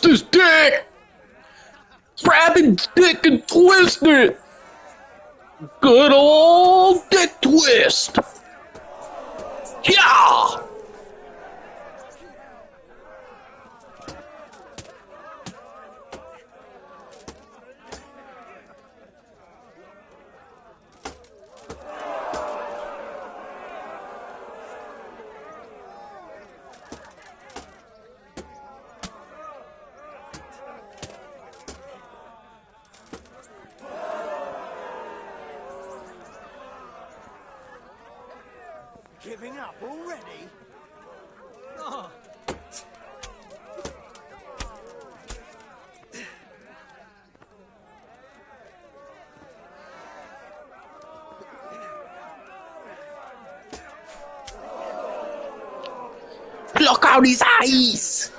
his dick! Grab his dick and twist it! Good old dick twist! Yeah! Giving up already? Oh. Block out his eyes!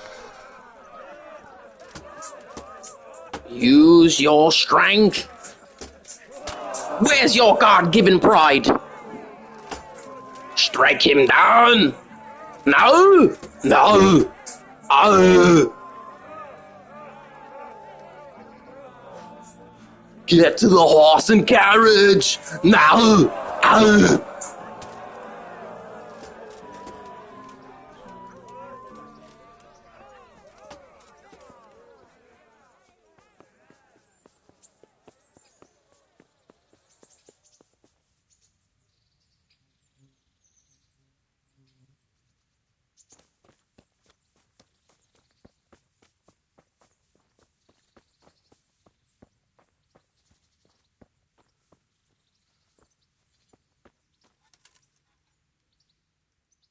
Use your strength! Where's your God-given pride? Strike him down! No! No! Oh! Get to the horse and carriage! No! Oh!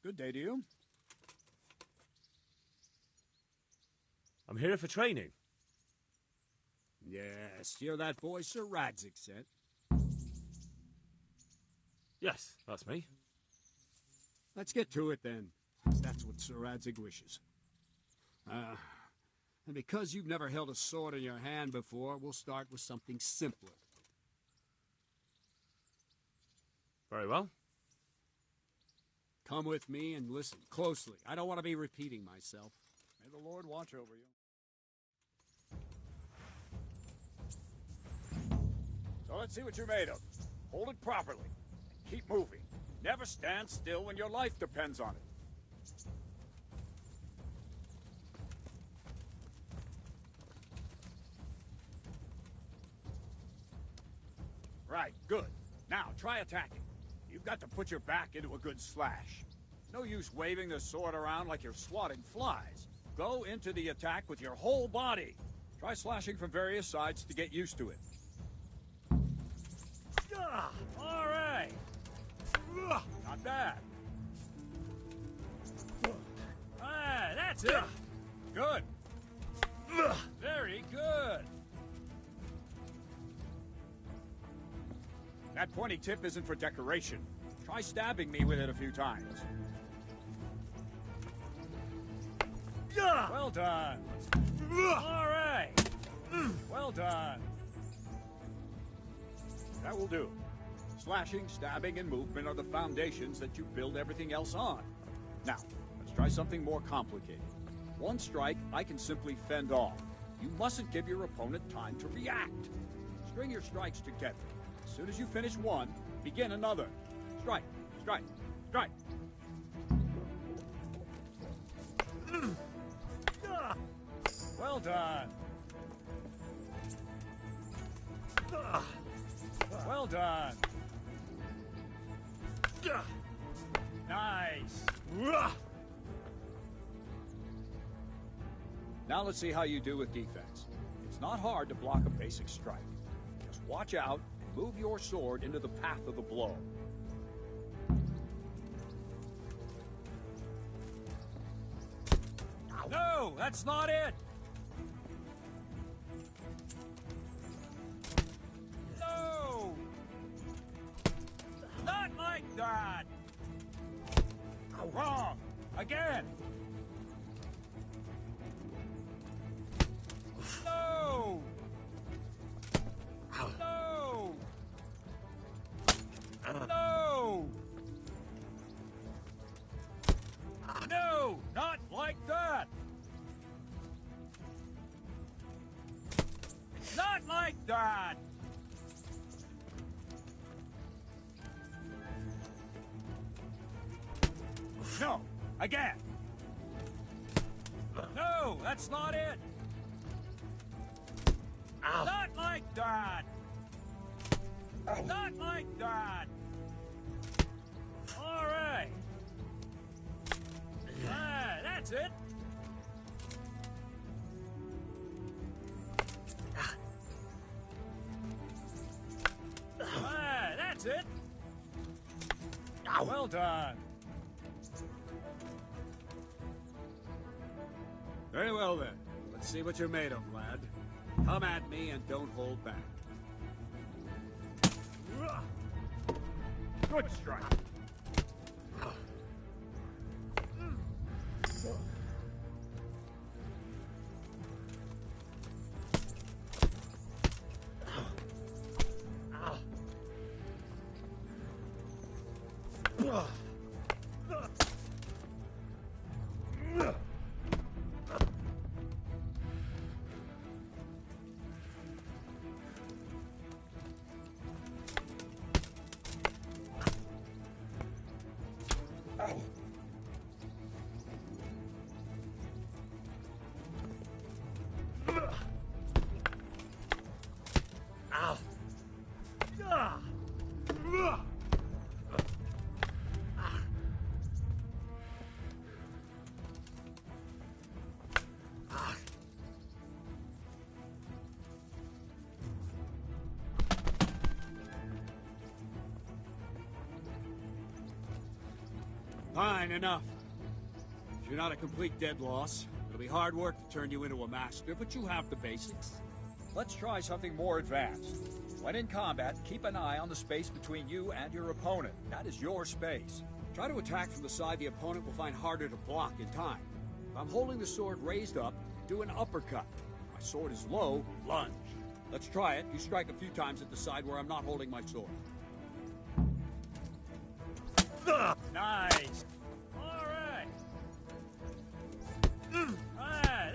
Good day to you. I'm here for training. Yes, you're that boy Sir Radzik sent. Yes, that's me. Let's get to it then. That's what Sir Radzik wishes. And because you've never held a sword in your hand before, we'll start with something simpler. Very well. Come with me and listen closely. I don't want to be repeating myself. May the Lord watch over you. So let's see what you're made of. Hold it properly. And keep moving. Never stand still when your life depends on it. Right, good. Now, try attacking. You've got to put your back into a good slash. No use waving the sword around like you're swatting flies. Go into the attack with your whole body. Try slashing from various sides to get used to it. All right. Not bad. Ah, that's it. Good. Very good. That pointy tip isn't for decoration. Try stabbing me with it a few times. Well done. All right. Well done. That will do. Slashing, stabbing, and movement are the foundations that you build everything else on. Now, let's try something more complicated. One strike, I can simply fend off. You mustn't give your opponent time to react. String your strikes together. As soon as you finish one, begin another. Strike, strike, strike. Well done. Well done. Nice. Now let's see how you do with defense. It's not hard to block a basic strike. Just watch out and move your sword into the path of the blow. No, that's not it. No. Not like that. Wrong. Again. No. No. No. No, not like that. that! No! Again! No, that's not it! Ow. Not like that! Ow. Not like that! All right! Ah, that's it! Ah, that's it! Ow. Well done! Very well then. Let's see what you're made of, lad. Come at me and don't hold back. Good strike. Ow. Fine, enough. If you're not a complete dead loss, it'll be hard work to turn you into a master, but you have the basics. Let's try something more advanced. When in combat, keep an eye on the space between you and your opponent. That is your space. Try to attack from the side the opponent will find harder to block in time. If I'm holding the sword raised up, do an uppercut. If my sword is low, lunge. Let's try it. You strike a few times at the side where I'm not holding my sword. Nice. All right. Ah,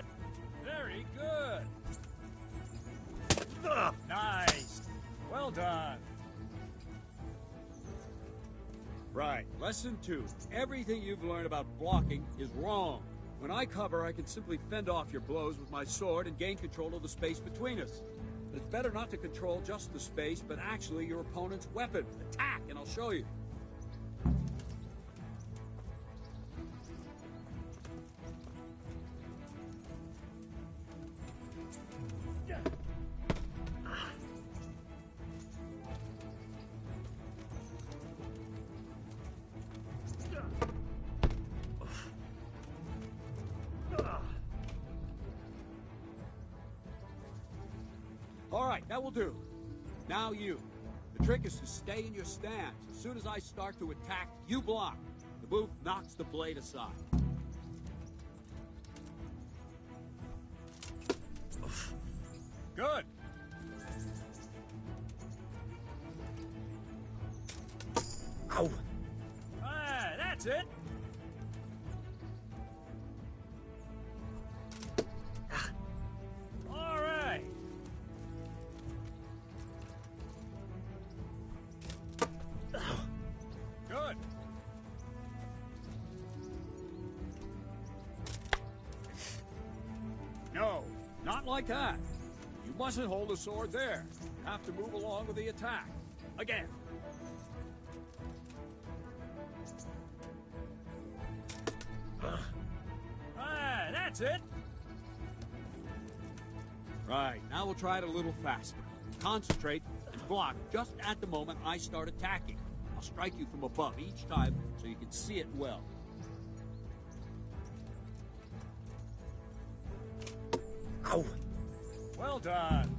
very good. Nice. Well done. Right. Lesson 2. Everything you've learned about blocking is wrong. When I cover, I can simply fend off your blows with my sword and gain control of the space between us. But it's better not to control just the space, but actually your opponent's weapon. Attack, and I'll show you. All right, that will do. Now you. The trick is to stay in your stance. As soon as I start to attack, you block. The move knocks the blade aside. Good. Ow. Ah, that's it. All right. Good. No, not like that. You mustn't hold the sword there. You have to move along with the attack. Again. Ah, that's it. Right, now we'll try it a little faster. Concentrate and block just at the moment I start attacking. I'll strike you from above each time so you can see it well. Ow. Well done.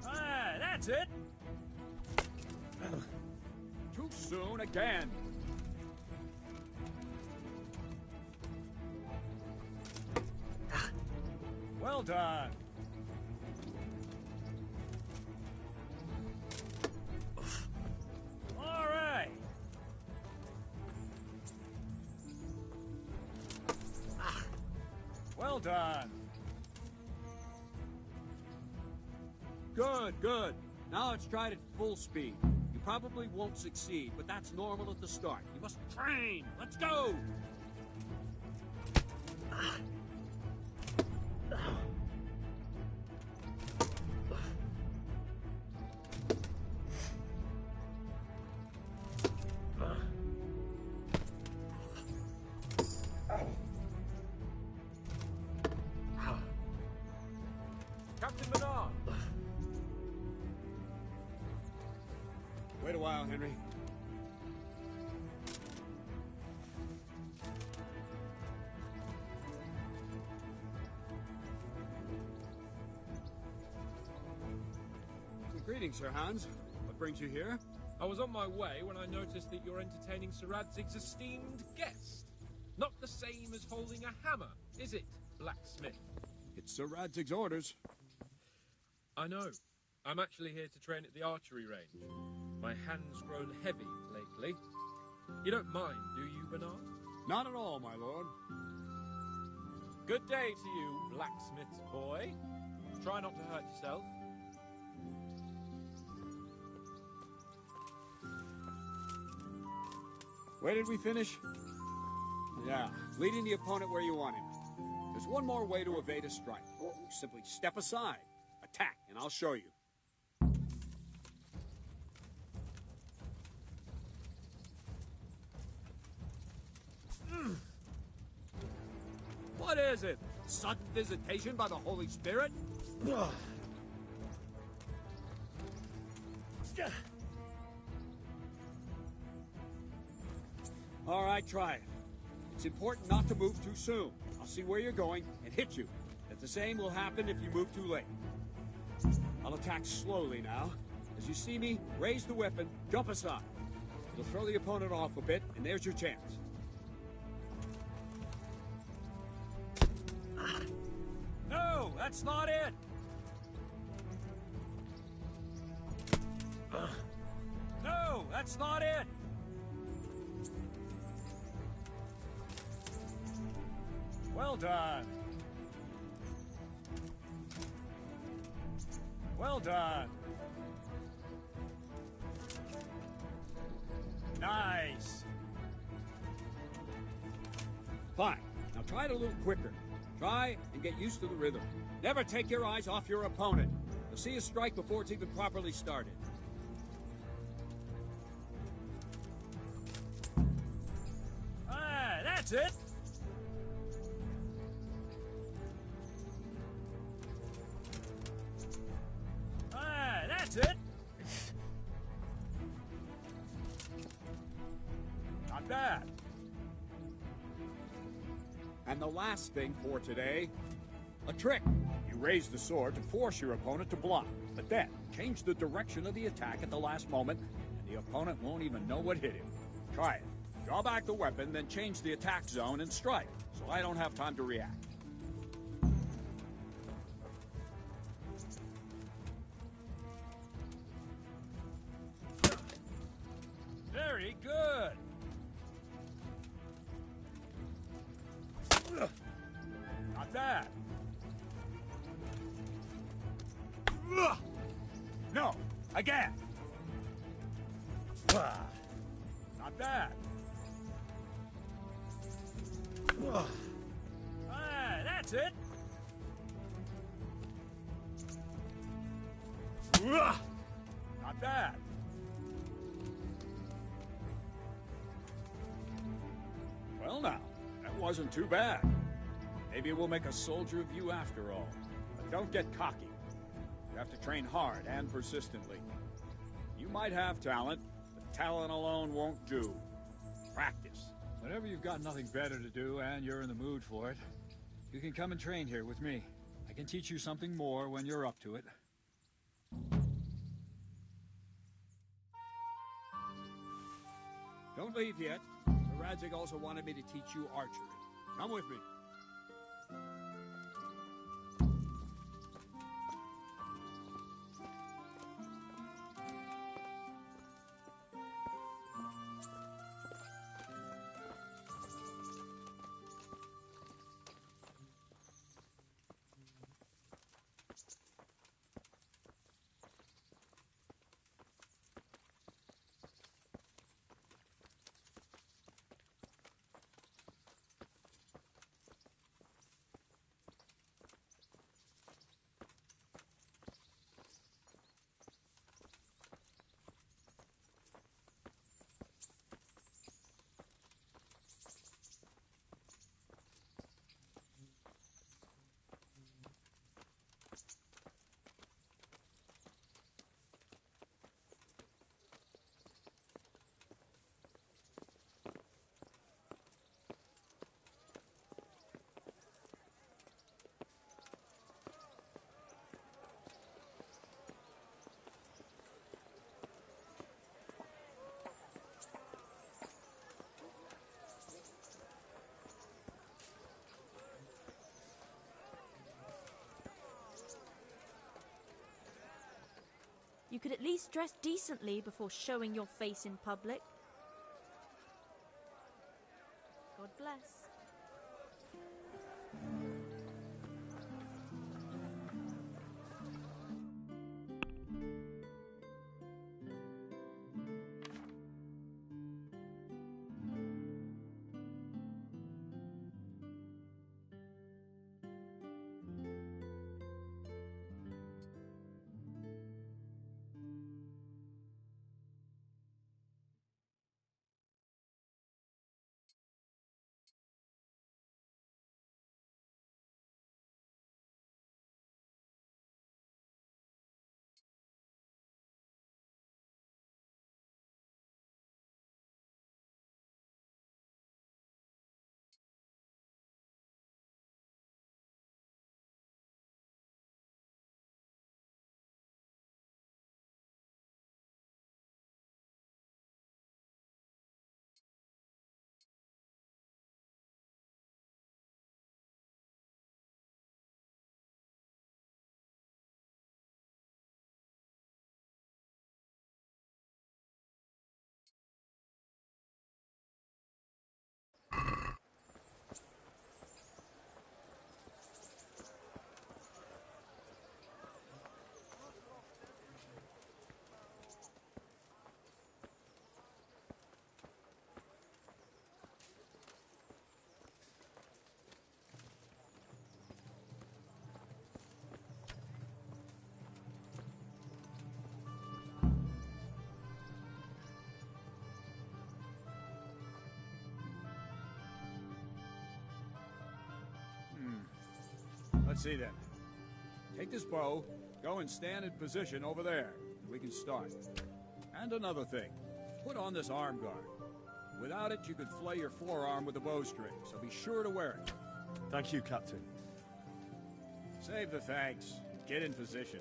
Ah, that's it. Too soon again. Well done. All right. Well done. Good, good. Now let's try it at full speed. You probably won't succeed, but that's normal at the start. You must train. Let's go! Captain Menard! Wait a while, Henry. Greetings, Sir Hans. What brings you here? I was on my way when I noticed that you're entertaining Sir Radzig's esteemed guest. Not the same as holding a hammer, is it, blacksmith? It's Sir Radzig's orders. I know. I'm actually here to train at the archery range. My hand's grown heavy lately. You don't mind, do you, Bernard? Not at all, my lord. Good day to you, blacksmith's boy. Try not to hurt yourself. Where did we finish? Yeah, leading the opponent where you want him. There's one more way to evade a strike. You simply step aside, attack, and I'll show you. What is it? Sudden visitation by the Holy Spirit? All right, try it. It's important not to move too soon. I'll see where you're going and hit you. But the same will happen if you move too late. I'll attack slowly now. As you see me, raise the weapon, jump aside. It'll throw the opponent off a bit, and there's your chance. No, that's not it! No, that's not it! Well done. Well done. Nice. Fine. Now try it a little quicker. Try and get used to the rhythm. Never take your eyes off your opponent. You'll see a strike before it's even properly started. Ah, that's it. That's it. Not bad. And the last thing for today, a trick. You raise the sword to force your opponent to block, but then change the direction of the attack at the last moment, and the opponent won't even know what hit him. Try it. Draw back the weapon, then change the attack zone and strike, so I don't have time to react. Very good. Not bad. No, again. Not bad. That's it. Not bad. Well now, that wasn't too bad. Maybe we'll make a soldier of you after all. But don't get cocky. You have to train hard and persistently. You might have talent, but talent alone won't do. Practice. Whenever you've got nothing better to do and you're in the mood for it, you can come and train here with me. I can teach you something more when you're up to it. Don't leave yet. Sir Radzig also wanted me to teach you archery. Come with me. You could at least dress decently before showing your face in public. God bless. Let's see then. Take this bow, go and stand in position over there, and we can start. And another thing, put on this arm guard. Without it, you could flay your forearm with a bowstring, so be sure to wear it. Thank you, Captain. Save the thanks. Get in position.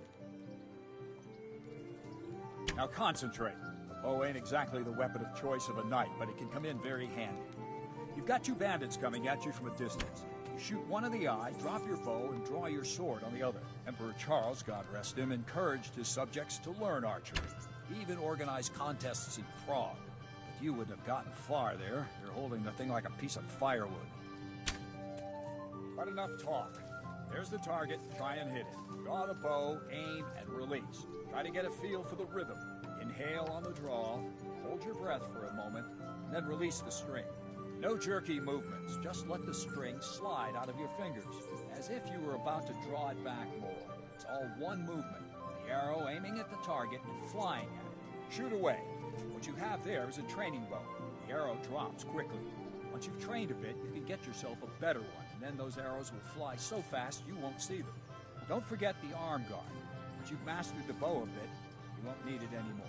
Now concentrate. The bow ain't exactly the weapon of choice of a knight, but it can come in very handy. You've got two bandits coming at you from a distance. You shoot one in the eye, drop your bow, and draw your sword on the other. Emperor Charles, God rest him, encouraged his subjects to learn archery. He even organized contests in Prague. But you wouldn't have gotten far there. You're holding the thing like a piece of firewood. But enough talk. There's the target. Try and hit it. Draw the bow, aim, and release. Try to get a feel for the rhythm. Inhale on the draw, hold your breath for a moment, and then release the string. No jerky movements, just let the string slide out of your fingers, as if you were about to draw it back more. It's all one movement, the arrow aiming at the target and flying at it. Shoot away. What you have there is a training bow. The arrow drops quickly. Once you've trained a bit, you can get yourself a better one, and then those arrows will fly so fast you won't see them. Don't forget the arm guard. Once you've mastered the bow a bit, you won't need it anymore.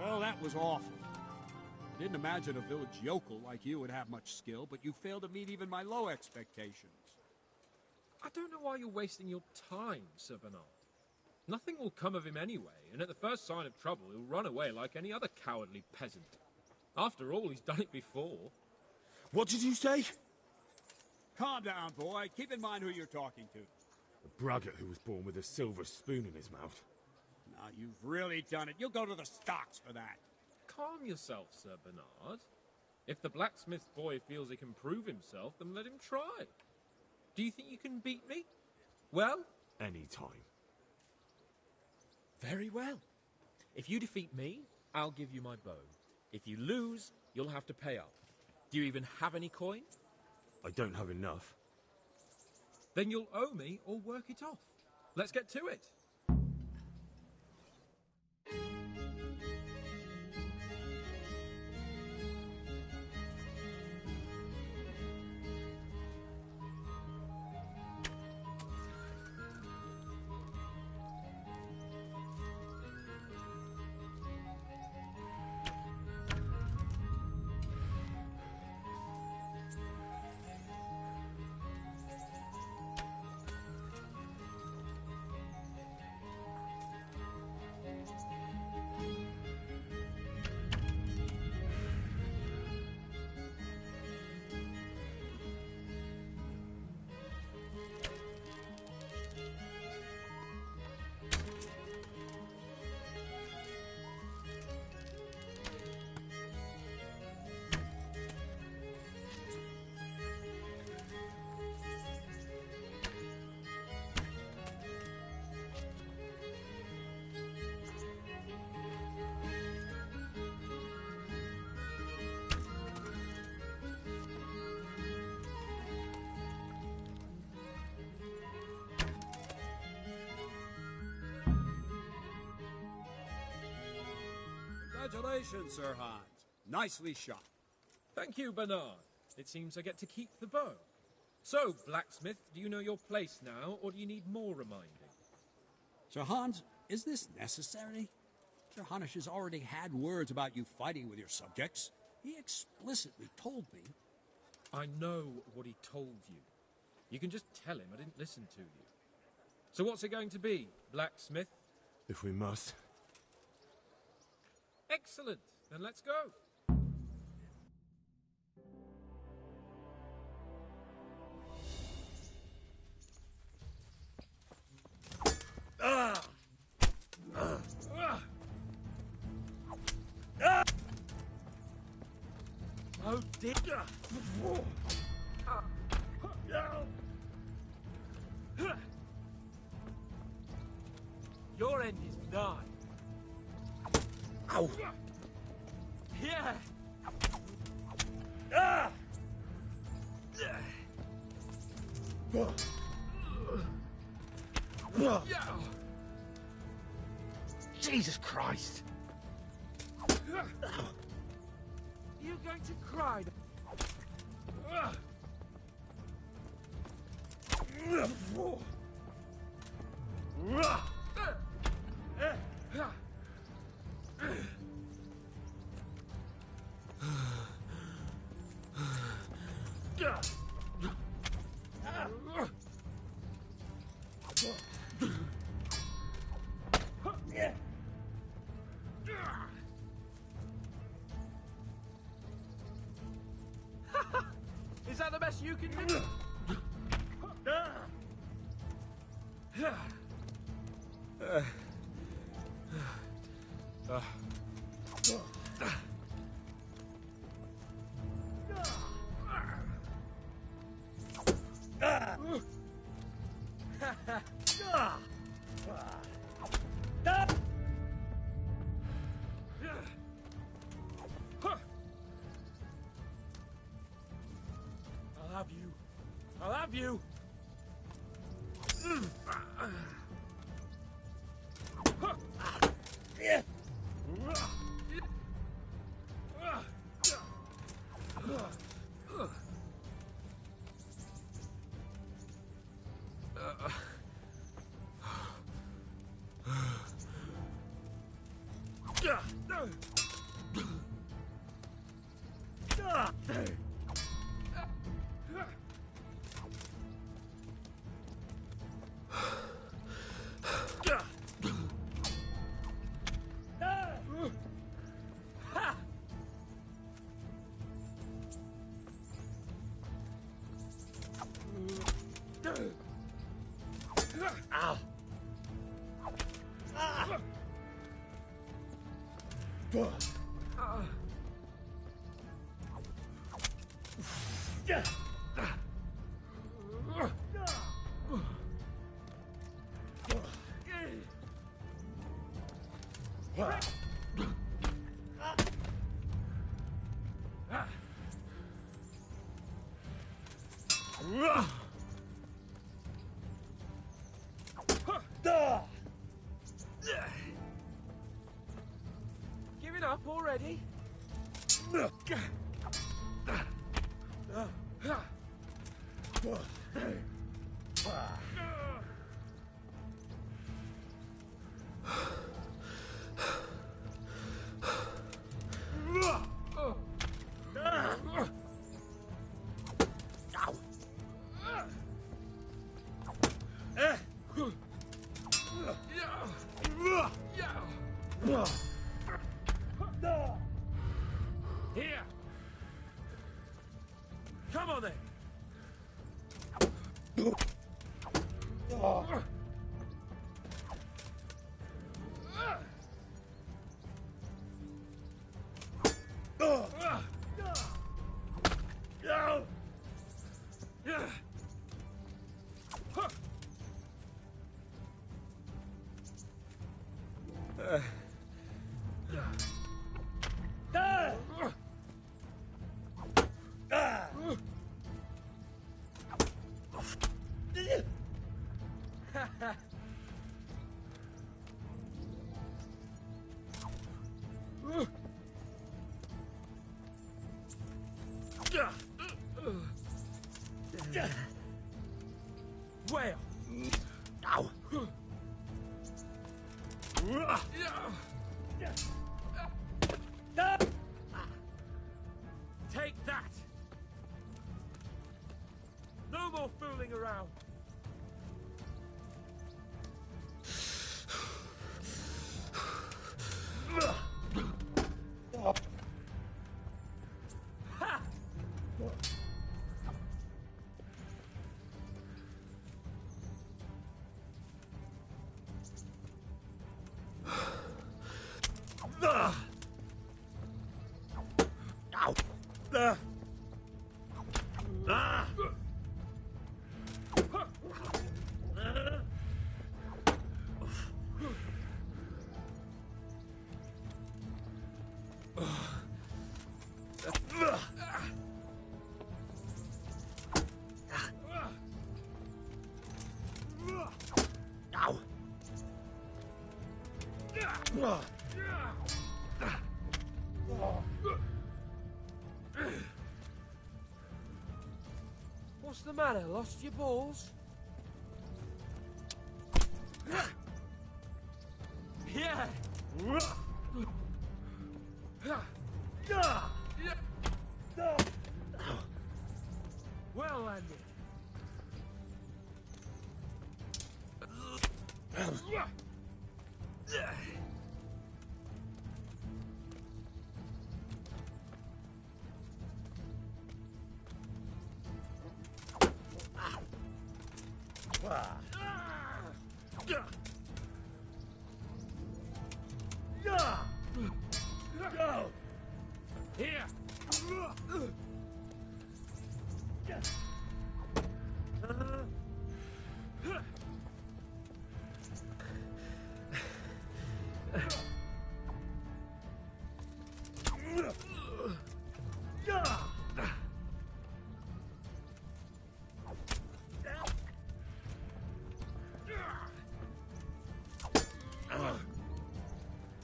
Well, that was awful. I didn't imagine a village yokel like you would have much skill, but you failed to meet even my low expectations. I don't know why you're wasting your time, Sir Bernard. Nothing will come of him anyway, and at the first sign of trouble, he'll run away like any other cowardly peasant. After all, he's done it before. What did you say? Calm down, boy. Keep in mind who you're talking to. A braggart who was born with a silver spoon in his mouth. Now, you've really done it. You'll go to the stocks for that. Calm yourself, Sir Bernard. If the blacksmith boy feels he can prove himself, then let him try. Do you think you can beat me? Well? Any time. Very well. If you defeat me, I'll give you my bow. If you lose, you'll have to pay up. Do you even have any coin? I don't have enough. Then you'll owe me or work it off. Let's get to it. Congratulations, Sir Hans. Nicely shot. Thank you, Bernard. It seems I get to keep the bow. So, blacksmith, do you know your place now, or do you need more reminding? Sir Hans, is this necessary? Sir Hanush has already had words about you fighting with your subjects. He explicitly told me. I know what he told you. You can just tell him I didn't listen to you. So what's it going to be, blacksmith? If we must. Excellent. Then let's go. Oh dear. Your end is nigh. Ow! Yeah. Jesus Christ! You're going to cry. Is that the best you can do? I'll have you. I'll have you. Ow! Giving up already? Here. Come on then. Whale! Ow! Take that! No more fooling around! Ha! Ow! Ow! What's the matter? Lost your balls? Yeah! Well landed. Here!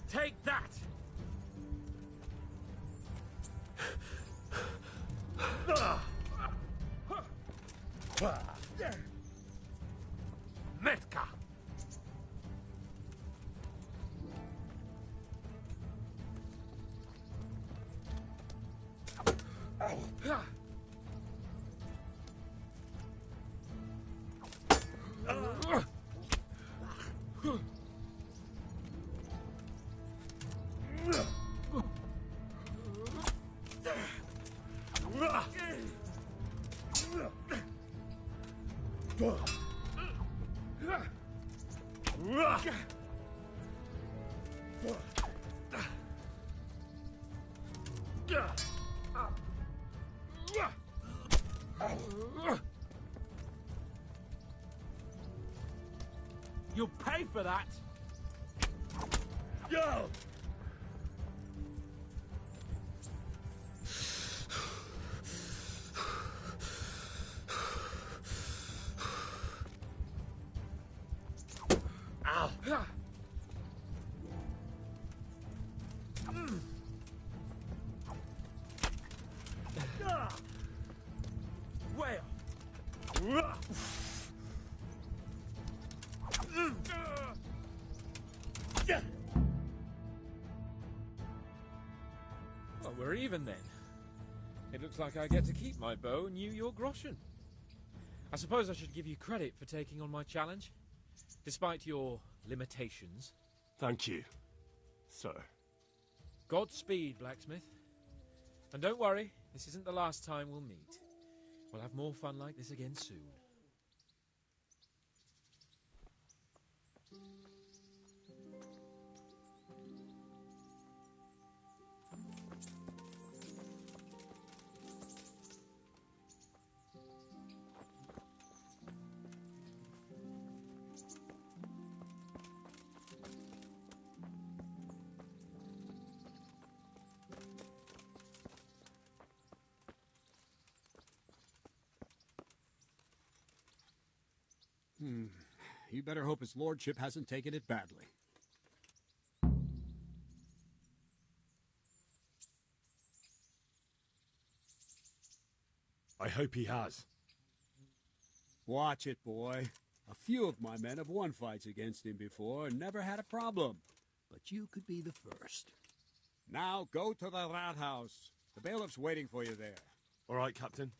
Take that! Metka! You'll pay for that! Go! Ow! Whale! Well, we're even then. It looks like I get to keep my bow and you your groschen. I suppose I should give you credit for taking on my challenge, despite your limitations. Thank you, sir. Godspeed, blacksmith. And don't worry, this isn't the last time we'll meet. We'll have more fun like this again soon. You better hope his lordship hasn't taken it badly. I hope he has. Watch it, boy. A few of my men have won fights against him before and never had a problem. But you could be the first. Now go to the rat house. The bailiff's waiting for you there. All right, Captain.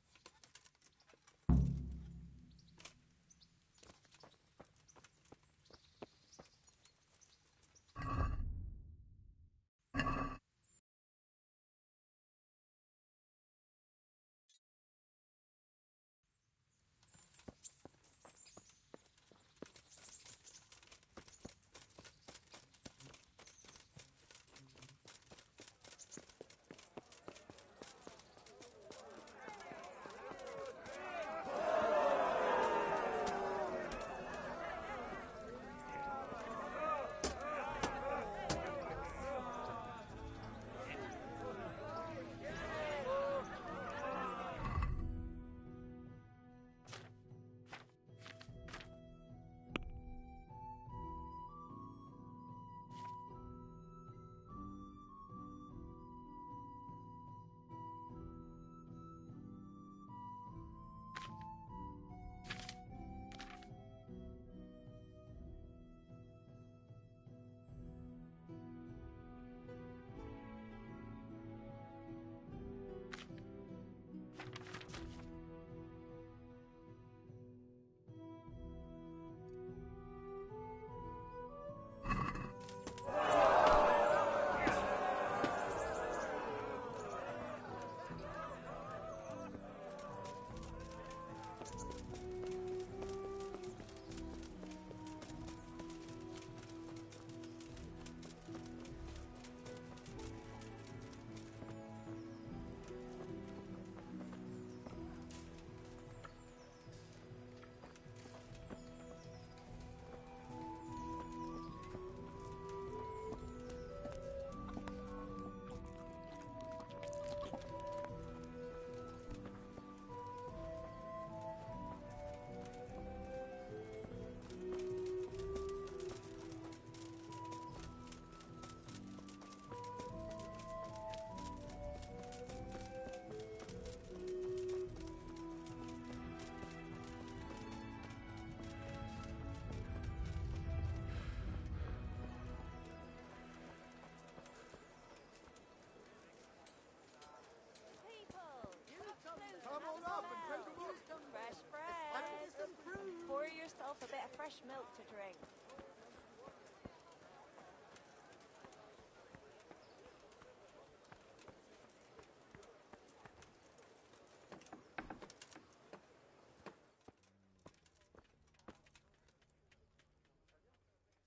Pour yourself a bit of fresh milk to drink.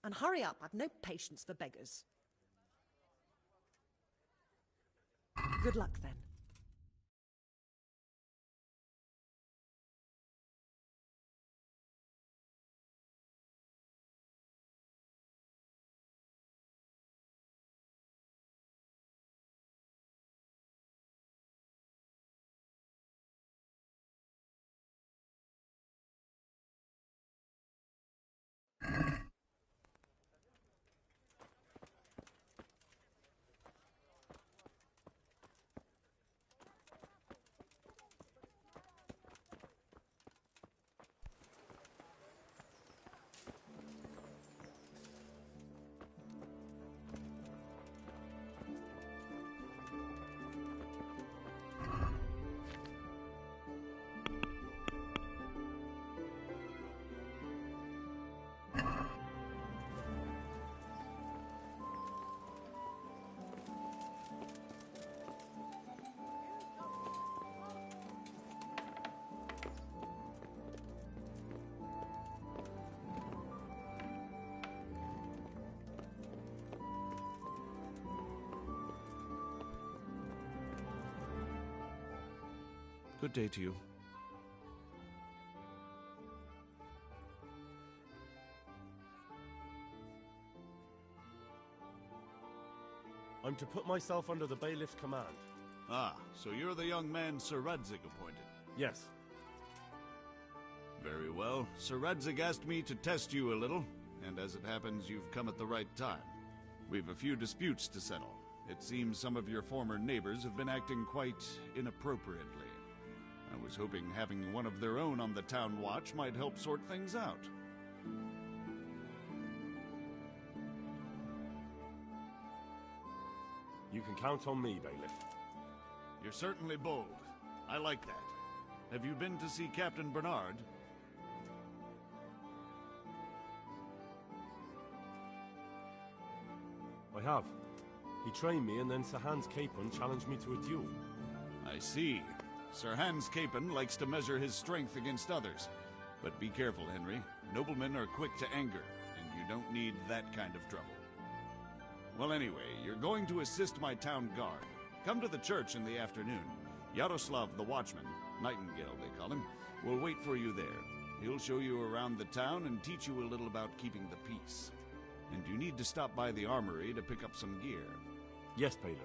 And hurry up, I've no patience for beggars. Good luck then. Good day to you. I'm to put myself under the bailiff's command. Ah, so you're the young man Sir Radzig appointed? Yes. Very well. Sir Radzig asked me to test you a little, and as it happens, you've come at the right time. We've a few disputes to settle. It seems some of your former neighbors have been acting quite inappropriately. I was hoping having one of their own on the town watch might help sort things out. You can count on me, Bailiff. You're certainly bold. I like that. Have you been to see Captain Bernard? I have. He trained me, and then Sir Hans Capon challenged me to a duel. I see. Sir Hans Capon likes to measure his strength against others. But be careful, Henry. Noblemen are quick to anger, and you don't need that kind of trouble. Well, anyway, you're going to assist my town guard. Come to the church in the afternoon. Yaroslav the Watchman, Nightingale they call him, will wait for you there. He'll show you around the town and teach you a little about keeping the peace. And you need to stop by the armory to pick up some gear. Yes, Bailiff.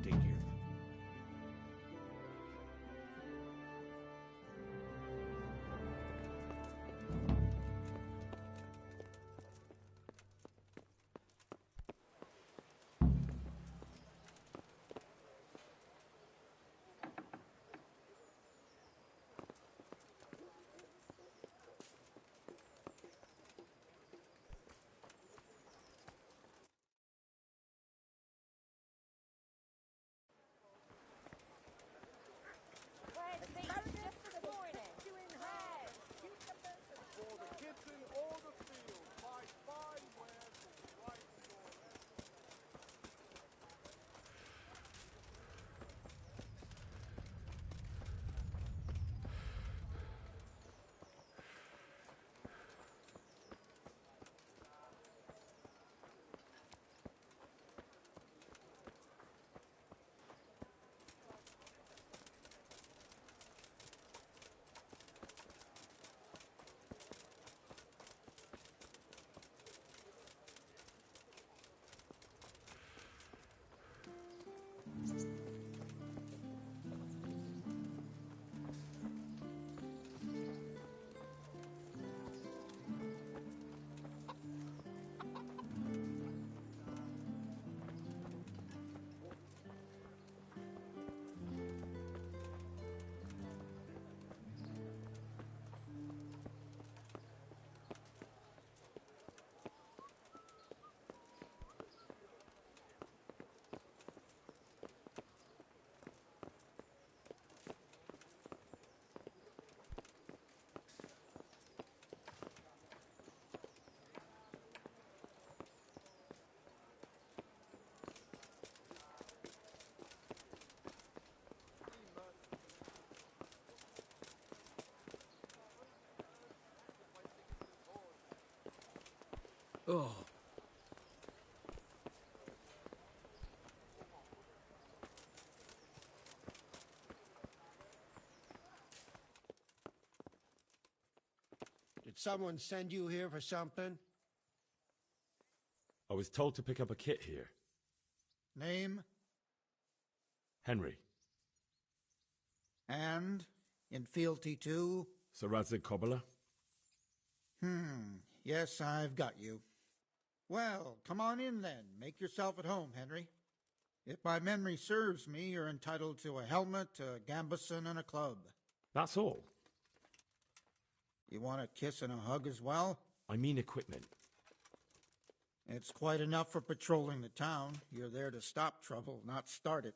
Take care. Oh. Did someone send you here for something? I was told to pick up a kit here. Name? Henry. And? In fealty to? Sir Radzig Kobyla? Yes, I've got you. Well, come on in then. Make yourself at home, Henry. If my memory serves me, you're entitled to a helmet, a gambeson, and a club. That's all. You want a kiss and a hug as well? I mean equipment. It's quite enough for patrolling the town. You're there to stop trouble, not start it.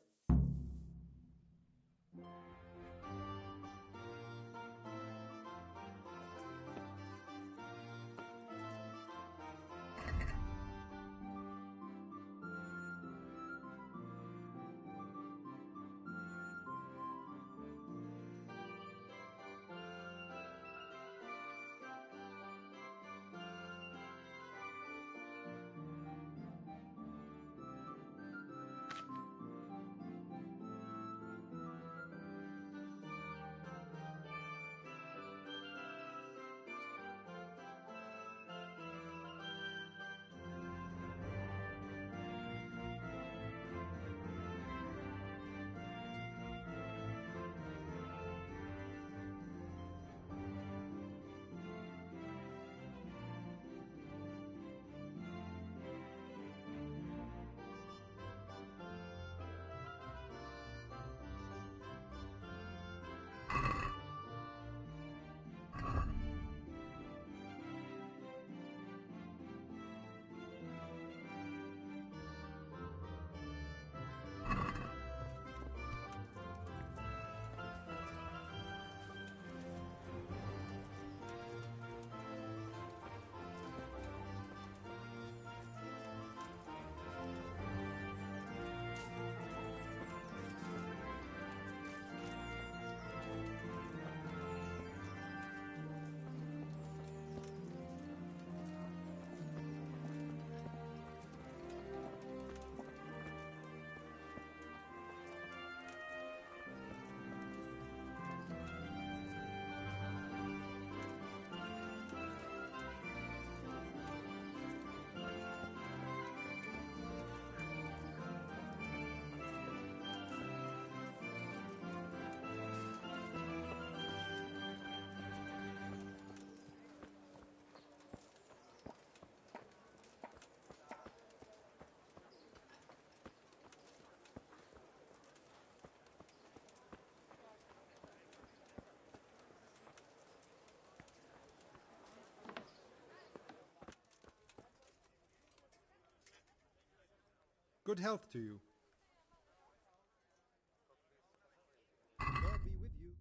Good health to you. God be with you.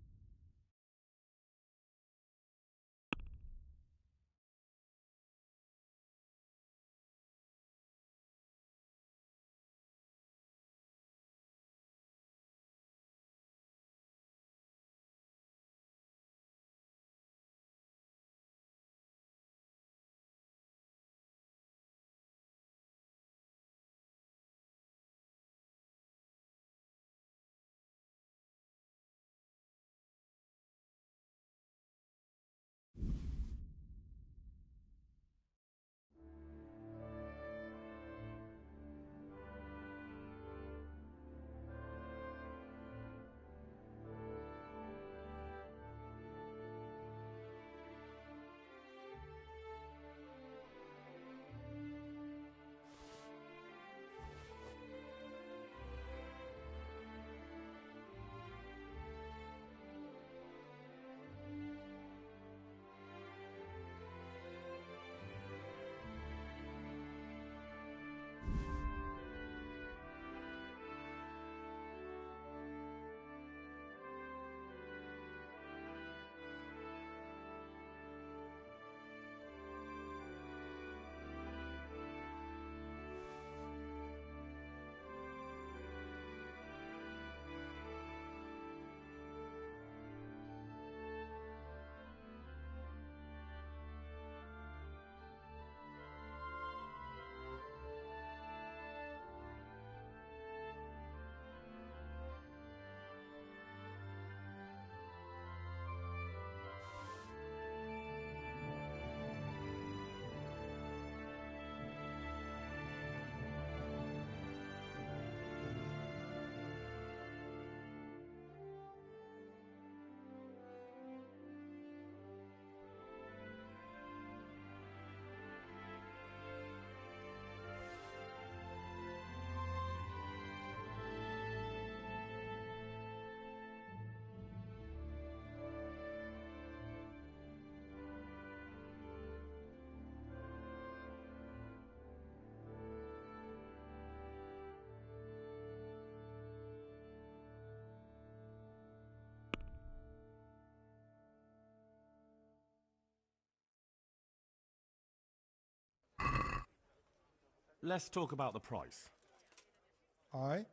Let's talk about the price. Aye.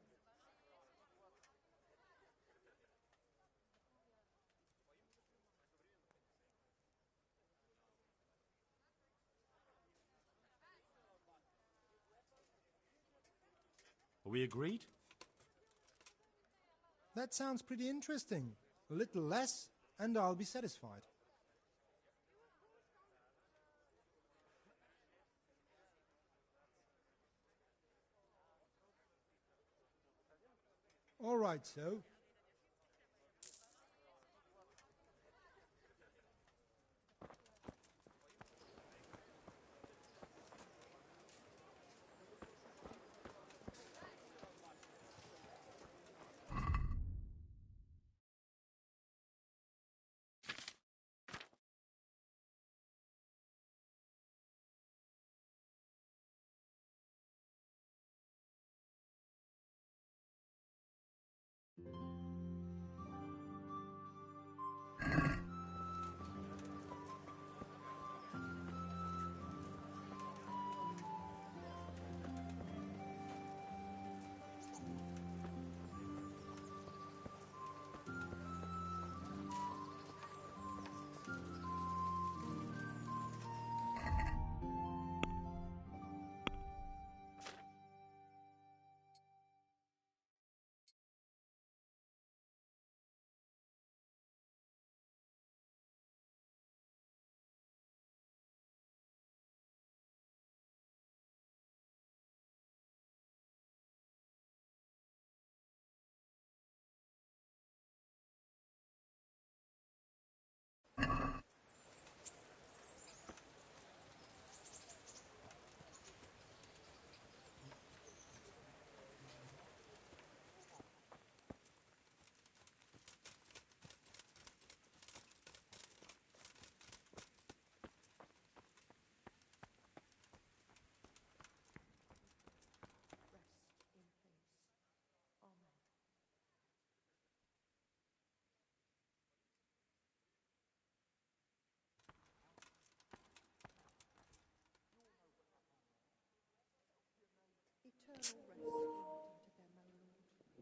Are we agreed? That sounds pretty interesting. A little less, and I'll be satisfied. All right, so.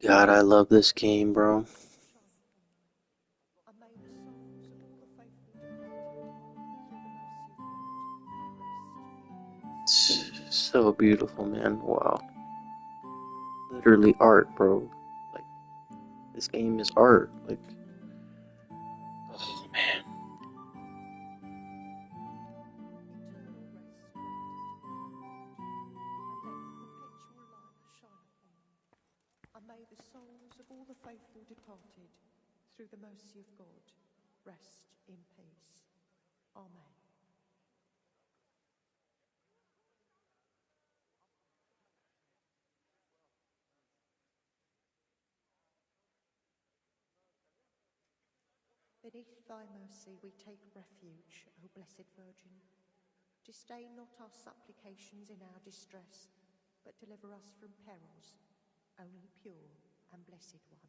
God, I love this game, bro. It's so beautiful, man. Wow. Literally art, bro. Like, this game is art. Like, oh, man. And may the souls of all the faithful departed, through the mercy of God, rest in peace. Amen. Beneath thy mercy we take refuge, O Blessed Virgin. Disdain not our supplications in our distress, but deliver us from perils, only pure and blessed one.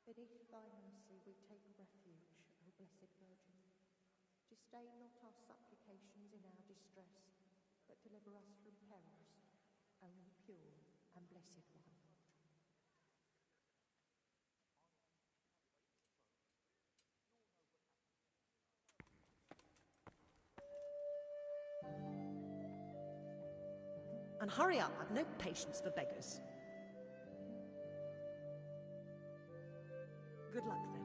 Beneath thy mercy we take refuge, O Blessed Virgin. Disdain not our supplications in our distress, but deliver us from perils, only pure and blessed one. And hurry up, I've no patience for beggars. Good luck then.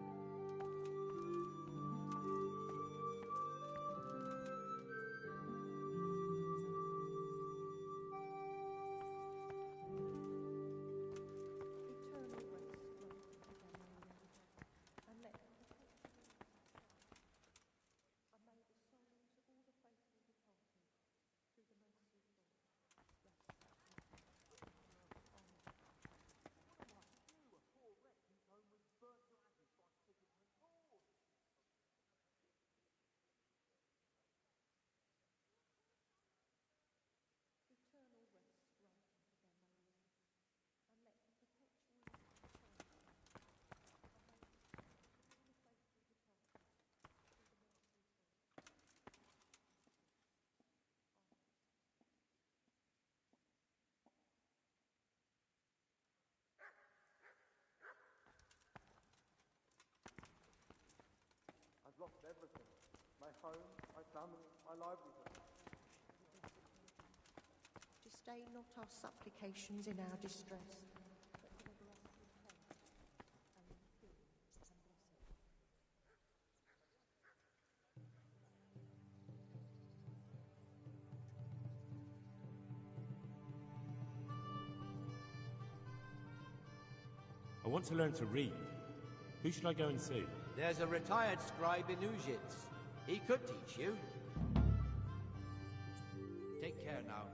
I've lost everything. My home, my family, my livelihood. Disdain not our supplications in our distress, but deliver us from perils, only pure and blessed. I want to learn to read. Who should I go and see? There's a retired scribe in Uzhitz. He could teach you. Take care now.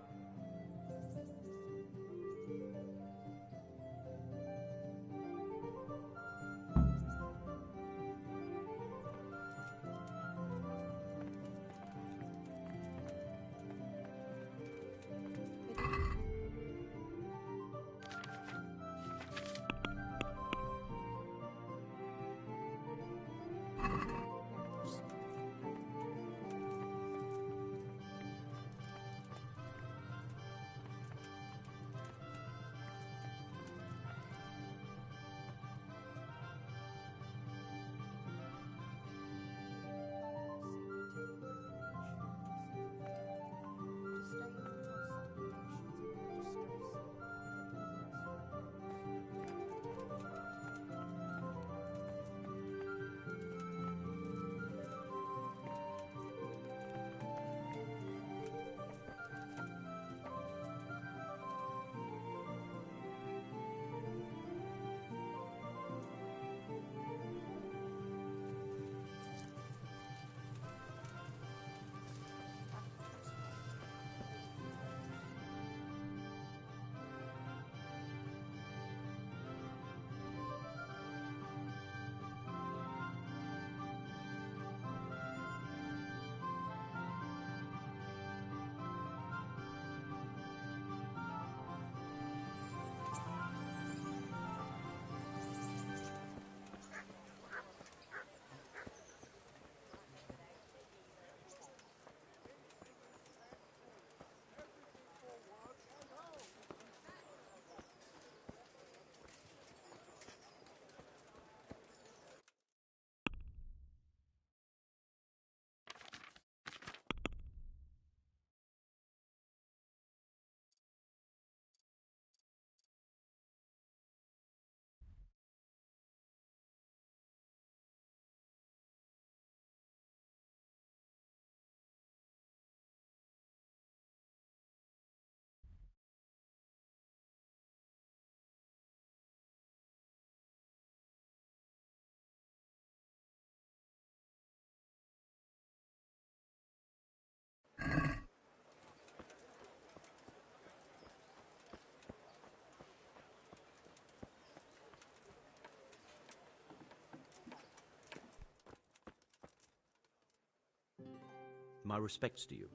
my respects to you.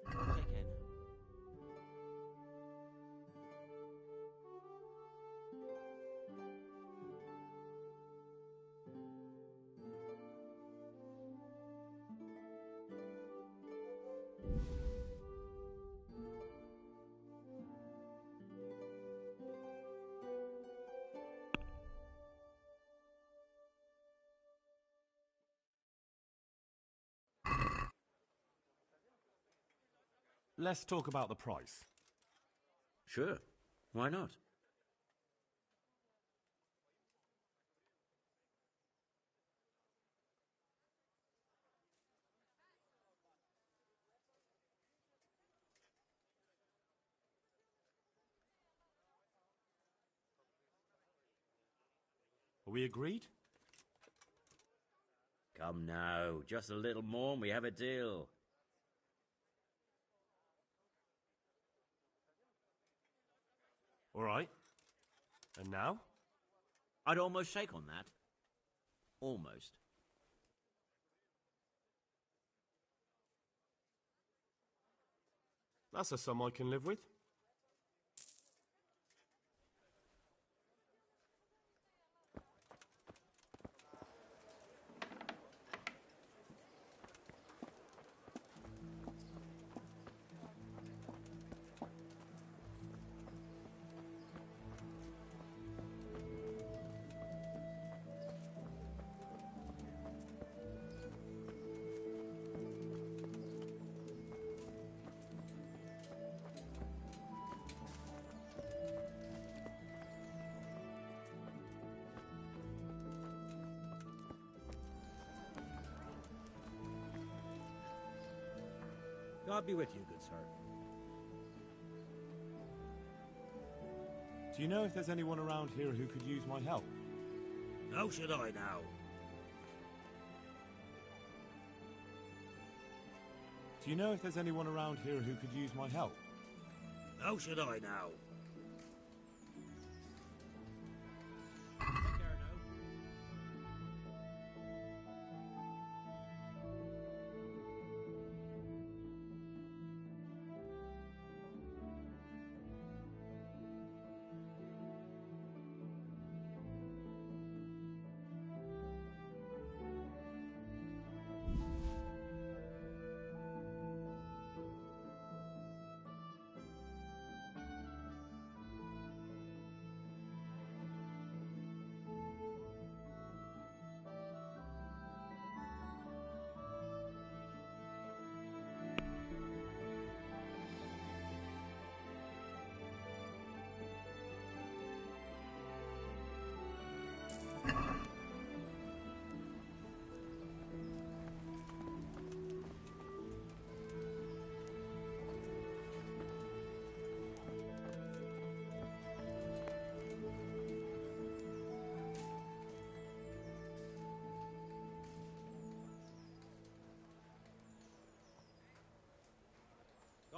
Take care now. Let's talk about the price. Sure. Why not? Are we agreed? Come now, just a little more and we have a deal. All right. And now? I'd almost shake on that. Almost. That's a sum I can live with. God be with you, good sir. Do you know if there's anyone around here who could use my help? How should I now? Do you know if there's anyone around here who could use my help? How should I now?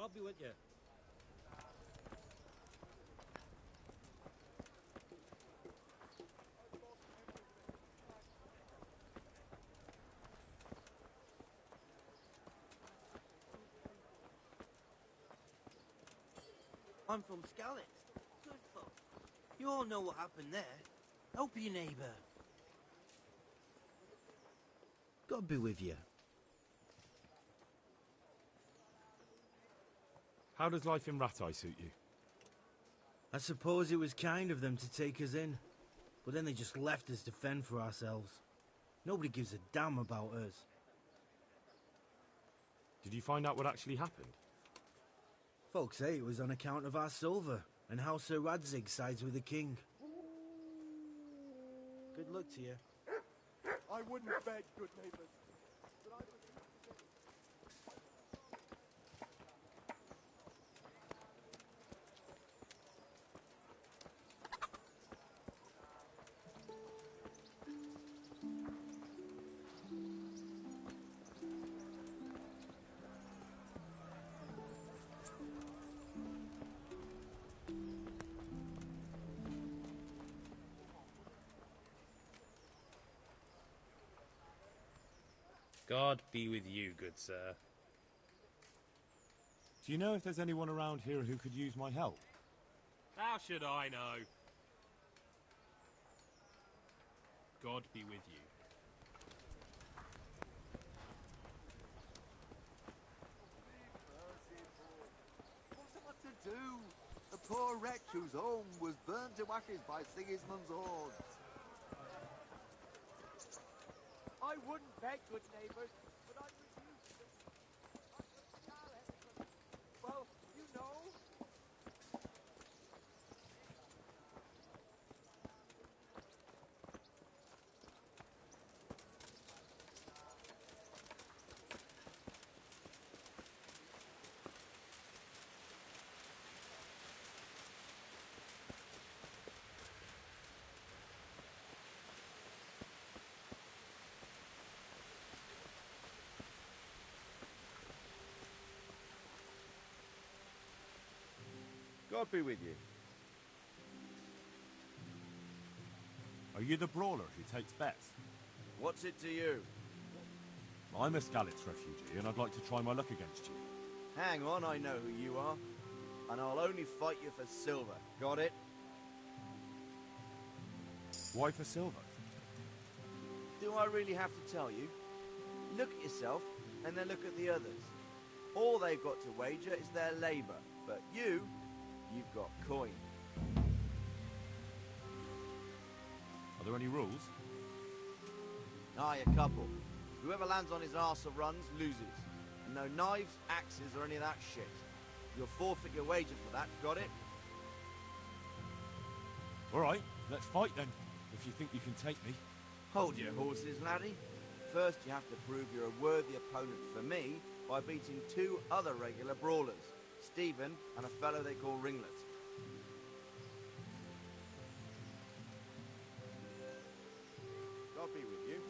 God be with you. I'm from Scallix. Good folk. You all know what happened there. Help your neighbour. God be with you. How does life in Rattay suit you? I suppose it was kind of them to take us in. But then they just left us to fend for ourselves. Nobody gives a damn about us. Did you find out what actually happened? Folks say it was on account of our silver, and how Sir Radzig sides with the king. Good luck to you. I wouldn't beg, good neighbours. But I would... God be with you, good sir. Do you know if there's anyone around here who could use my help? How should I know? God be with you. What's that to do? The poor wretch whose home was burned to ashes by Sigismund's hordes. I wouldn't beg, good neighbours, but I refuse to. Well, you know. God be with you. Are you the brawler who takes bets? What's it to you? I'm a Skalitz refugee, and I'd like to try my luck against you. Hang on, I know who you are. And I'll only fight you for silver. Got it? Why for silver? Do I really have to tell you? Look at yourself, and then look at the others. All they've got to wager is their labour. But you've got coin. Are there any rules? Aye, a couple. Whoever lands on his arse or runs, loses. And no knives, axes, or any of that shit. You'll forfeit your wager for that, got it? Alright, let's fight then, if you think you can take me. Hold your horses, laddie. First you have to prove you're a worthy opponent for me by beating 2 other regular brawlers. Stephen and a fellow they call Ringlet. God be with you.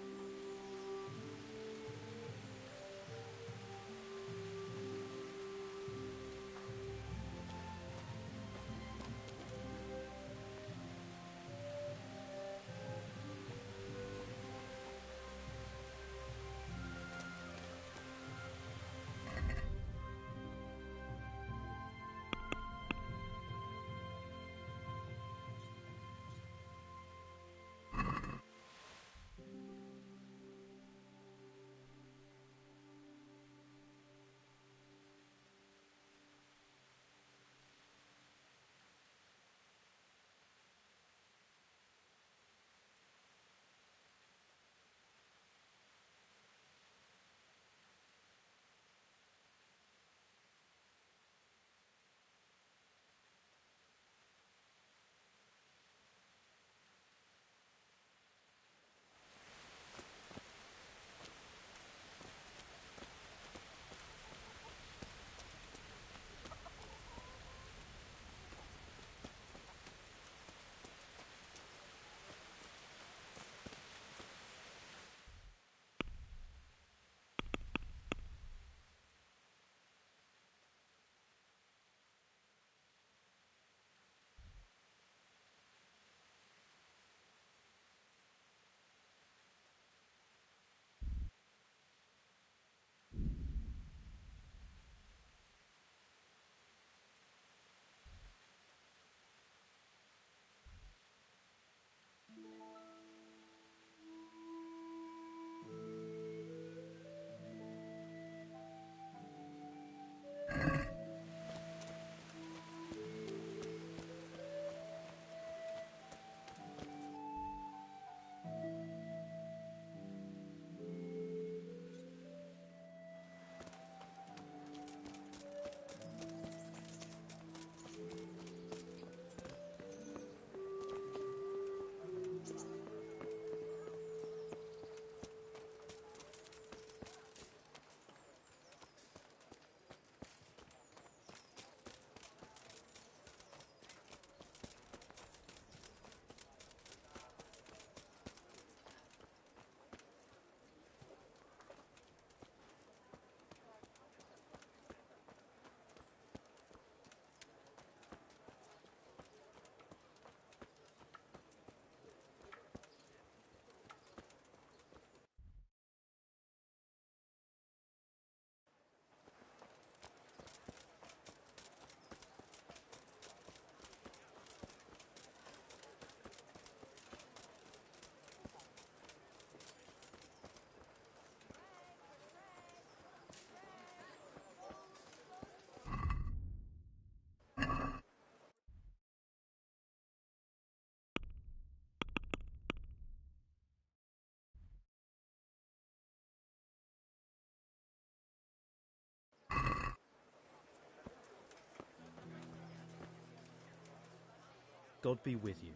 God be with you.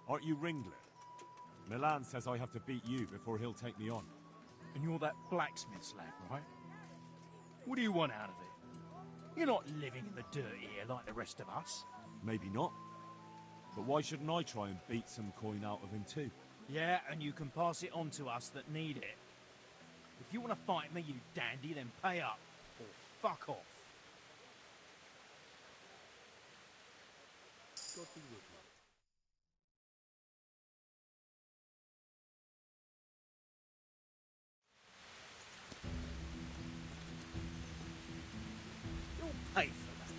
Aren't you Ringler? Milan says I have to beat you before he'll take me on. And you're that blacksmith's lad, right? What do you want out of it? You're not living in the dirt here like the rest of us. Maybe not. But why shouldn't I try and beat some coin out of him too? Yeah, and you can pass it on to us that need it. If you want to fight me, you dandy, then pay up. Or fuck off. God be with you. You'll pay for that.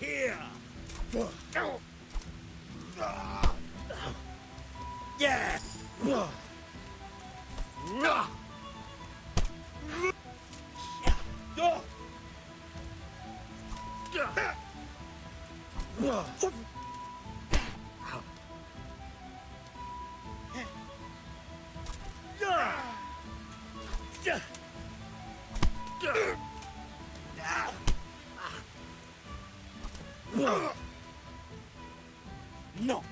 Here. Yeah. No,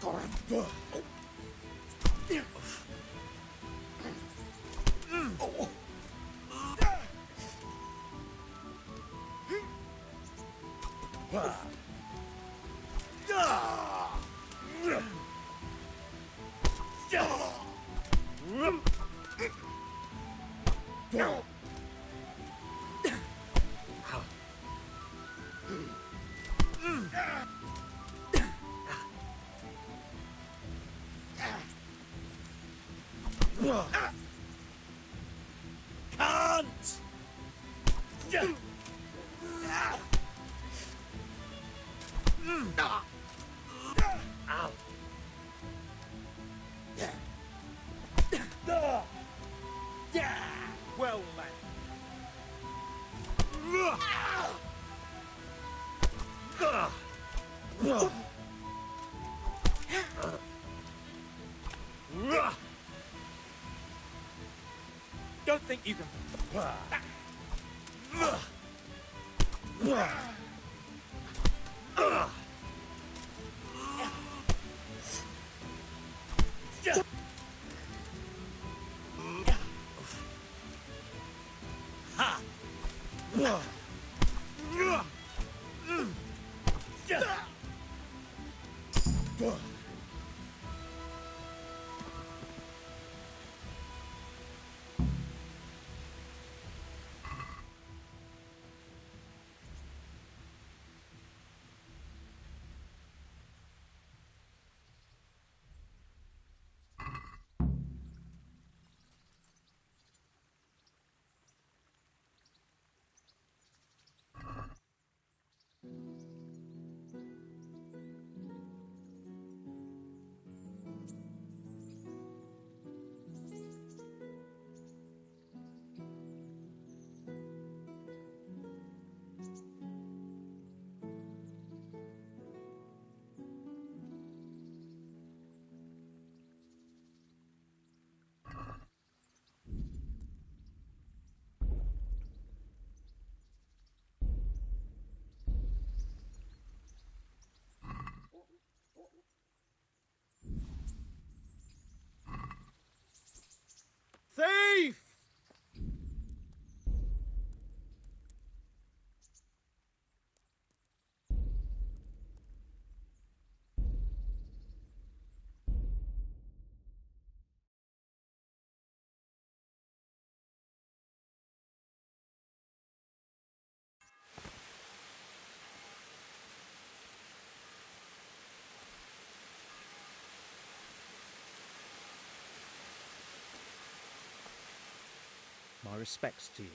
Can't! Ow. Well, don't think you can. My respects to you.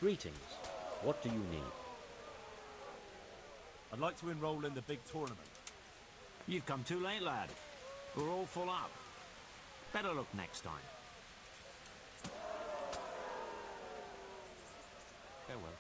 Greetings. What do you need? I'd like to enroll in the big tournament. You've come too late, lad. We're all full up. Better look next time. Farewell.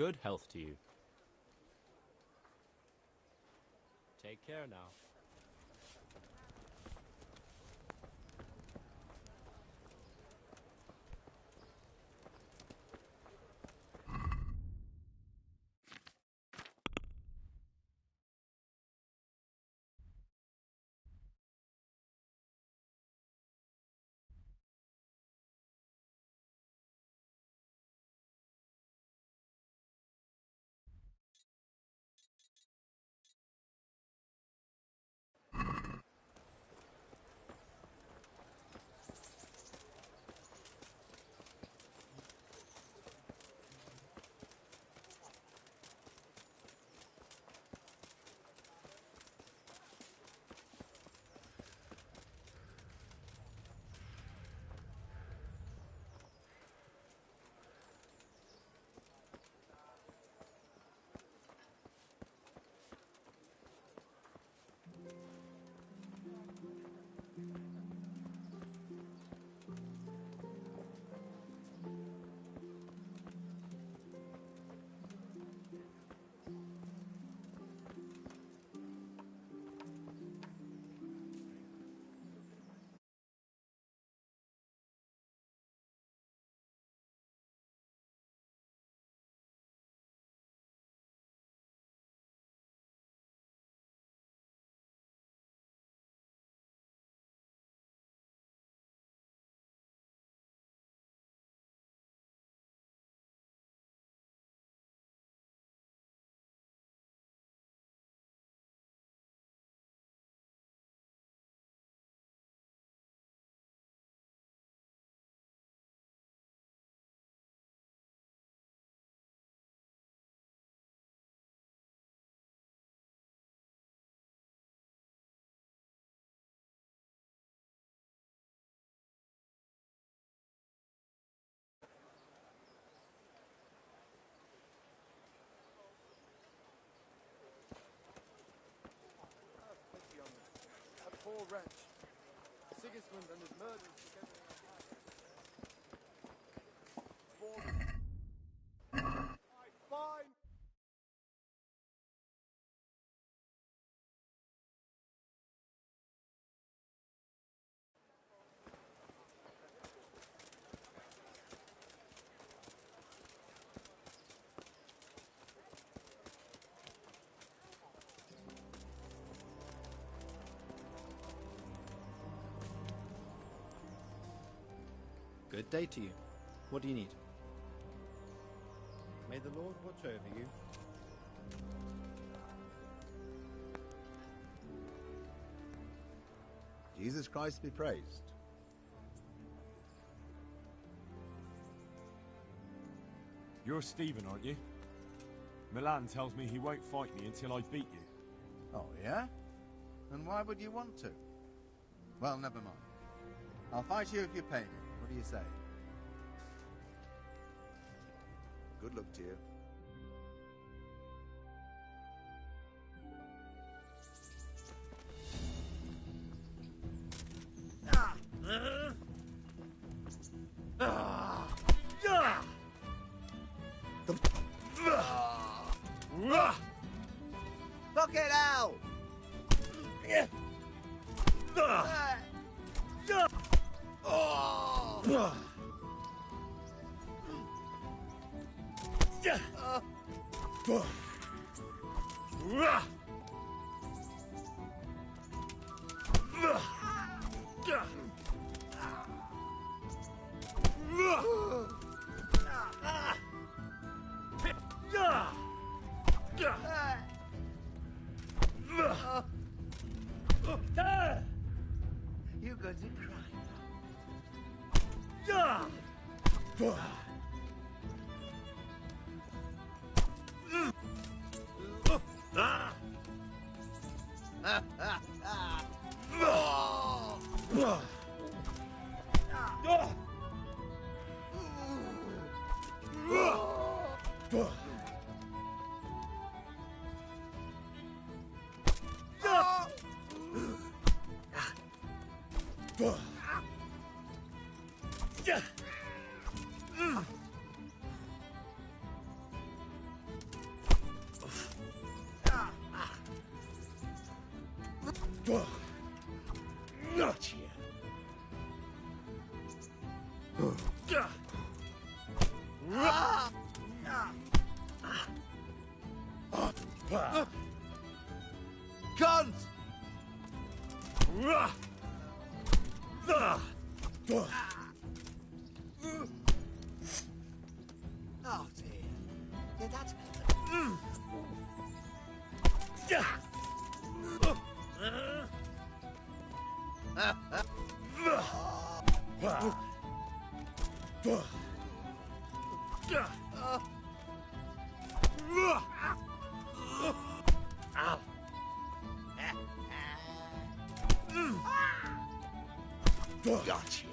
Good health to you. Take care now. That poor wretch. Sigismund and his murderers together in a fine. Good day to you. What do you need? May the Lord watch over you. Jesus Christ be praised. You're Stephen, aren't you? Milan tells me he won't fight me until I beat you. Oh, yeah? And why would you want to? Well, never mind. I'll fight you if you pay me. What do you say? Good luck to you. Fuck it out! You going to cry Cunt! Oh dear. Yeah, that's Gotcha.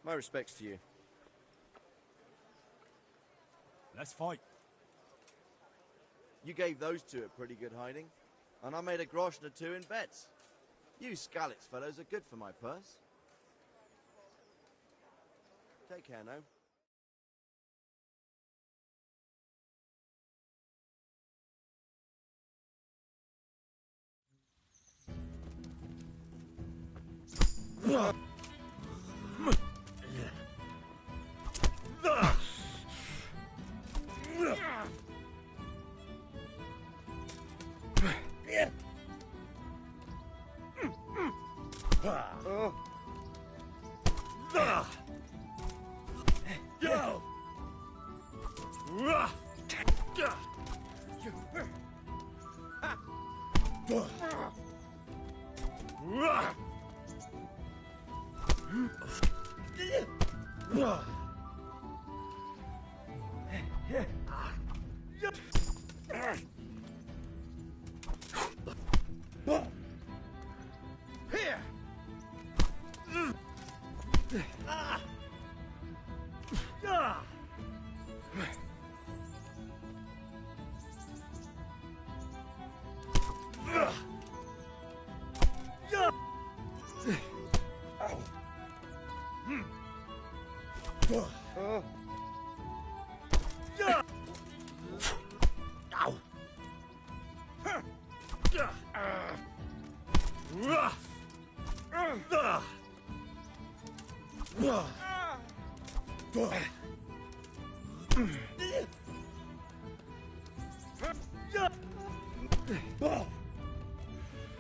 My respects to you. Let's fight. You gave those two a pretty good hiding, and I made a grosh and a two in bets. You Skalitz fellows are good for my purse. Take care now.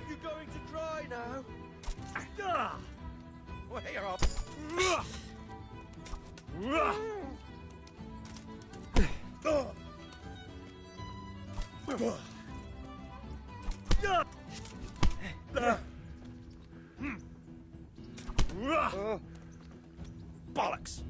You going to cry now? Well, here I'll... Bollocks!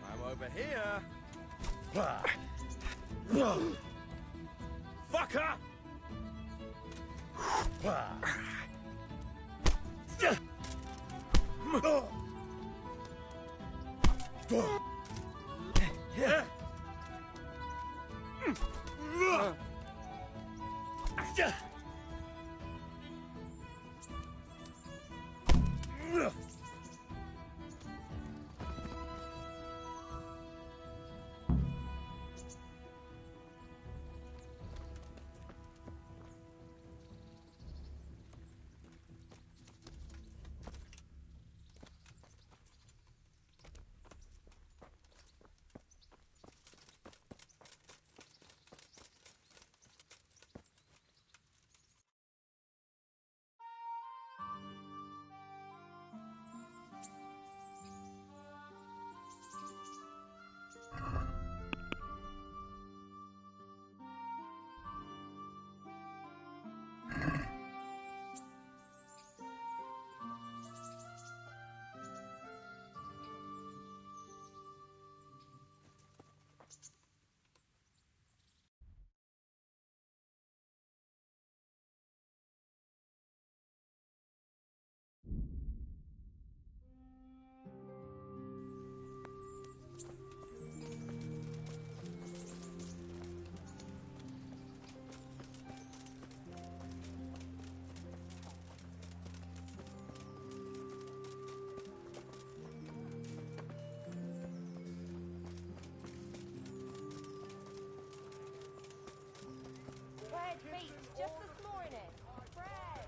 I'm over here. Fucker! Just this morning. Fred!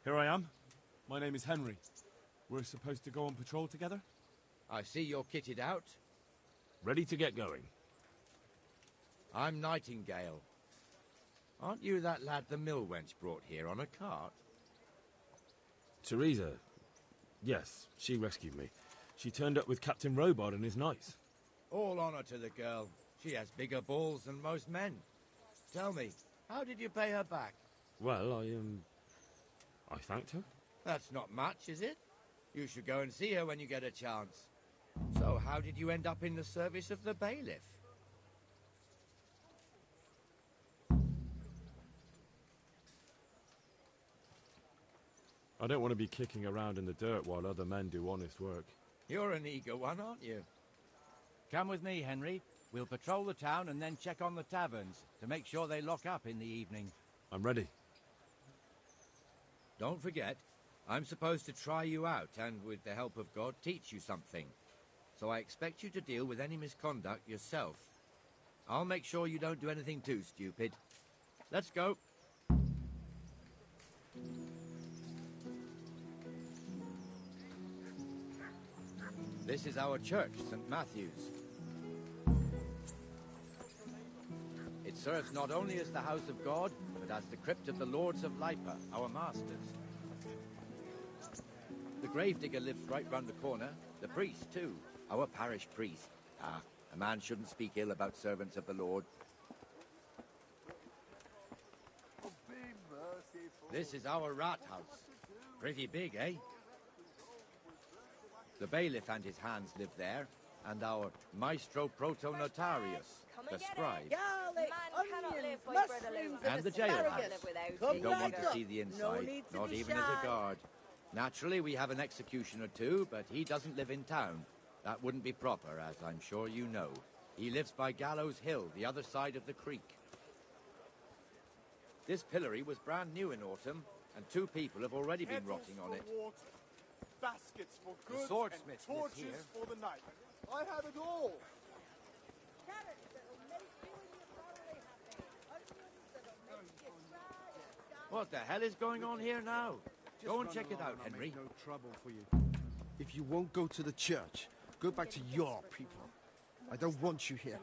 Here I am. My name is Henry. We're supposed to go on patrol together? I see you're kitted out. Ready to get going. I'm Nightingale. Aren't you that lad the mill wench brought here on a cart? Teresa. Yes, she rescued me. She turned up with Captain Robard and his knights. All honor to the girl. She has bigger balls than most men. Tell me, how did you pay her back? Well, I thanked her. That's not much, is it? You should go and see her when you get a chance. So, how did you end up in the service of the bailiff? I don't want to be kicking around in the dirt while other men do honest work. You're an eager one, aren't you? Come with me, Henry. We'll patrol the town and then check on the taverns to make sure they lock up in the evening. I'm ready. Don't forget, I'm supposed to try you out and, with the help of God, teach you something. So I expect you to deal with any misconduct yourself. I'll make sure you don't do anything too stupid. Let's go. This is our church, St. Matthew's. It serves not only as the house of God, but as the crypt of the Lords of Lipa, our masters. The gravedigger lives right round the corner. The priest, too. Our parish priest. Ah, a man shouldn't speak ill about servants of the Lord. This is our rat house. Pretty big, eh? The bailiff and his hands live there, and our maestro proto-notarius, the scribe. Garlic, onions, mushrooms, And the jailhouse. Come You don't want right to up. see the No inside, need to not be even shy. as a guard. Naturally, we have an executioner too, but he doesn't live in town. That wouldn't be proper, as I'm sure you know. He lives by Gallows Hill, the other side of the creek. This pillory was brand new in autumn, and 2 people have already been rotting on it. Baskets for The goods swordsmith and lives torches here. for the night. I have it all. What the hell is going on here now? Go and check it out, I'll Henry. make no trouble for you. If you won't go to the church, go back to your people. I don't want you here.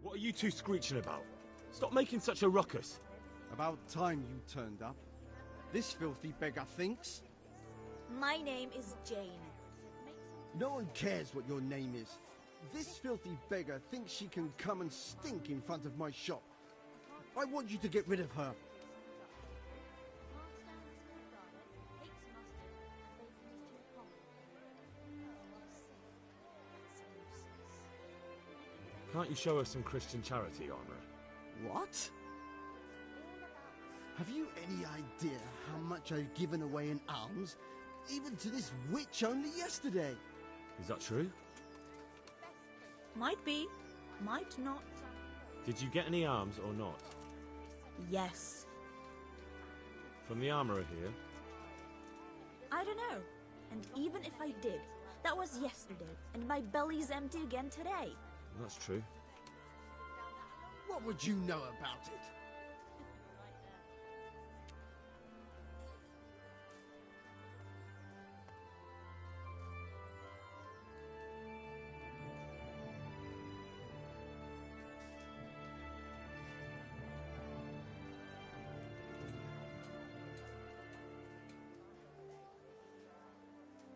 What are you two screeching about? Stop making such a ruckus. About time you turned up. This filthy beggar thinks. My name is Jane. No one cares what your name is. This filthy beggar thinks she can come and stink in front of my shop. I want you to get rid of her. Can't you show us some Christian charity, Armourer? What? Have you any idea how much I've given away in alms? Even to this witch only yesterday. Is that true? Might be, might not. Did you get any arms or not? Yes. From the Armourer here? I don't know. And even if I did, that was yesterday, and my belly's empty again today. That's true. What would you know about it?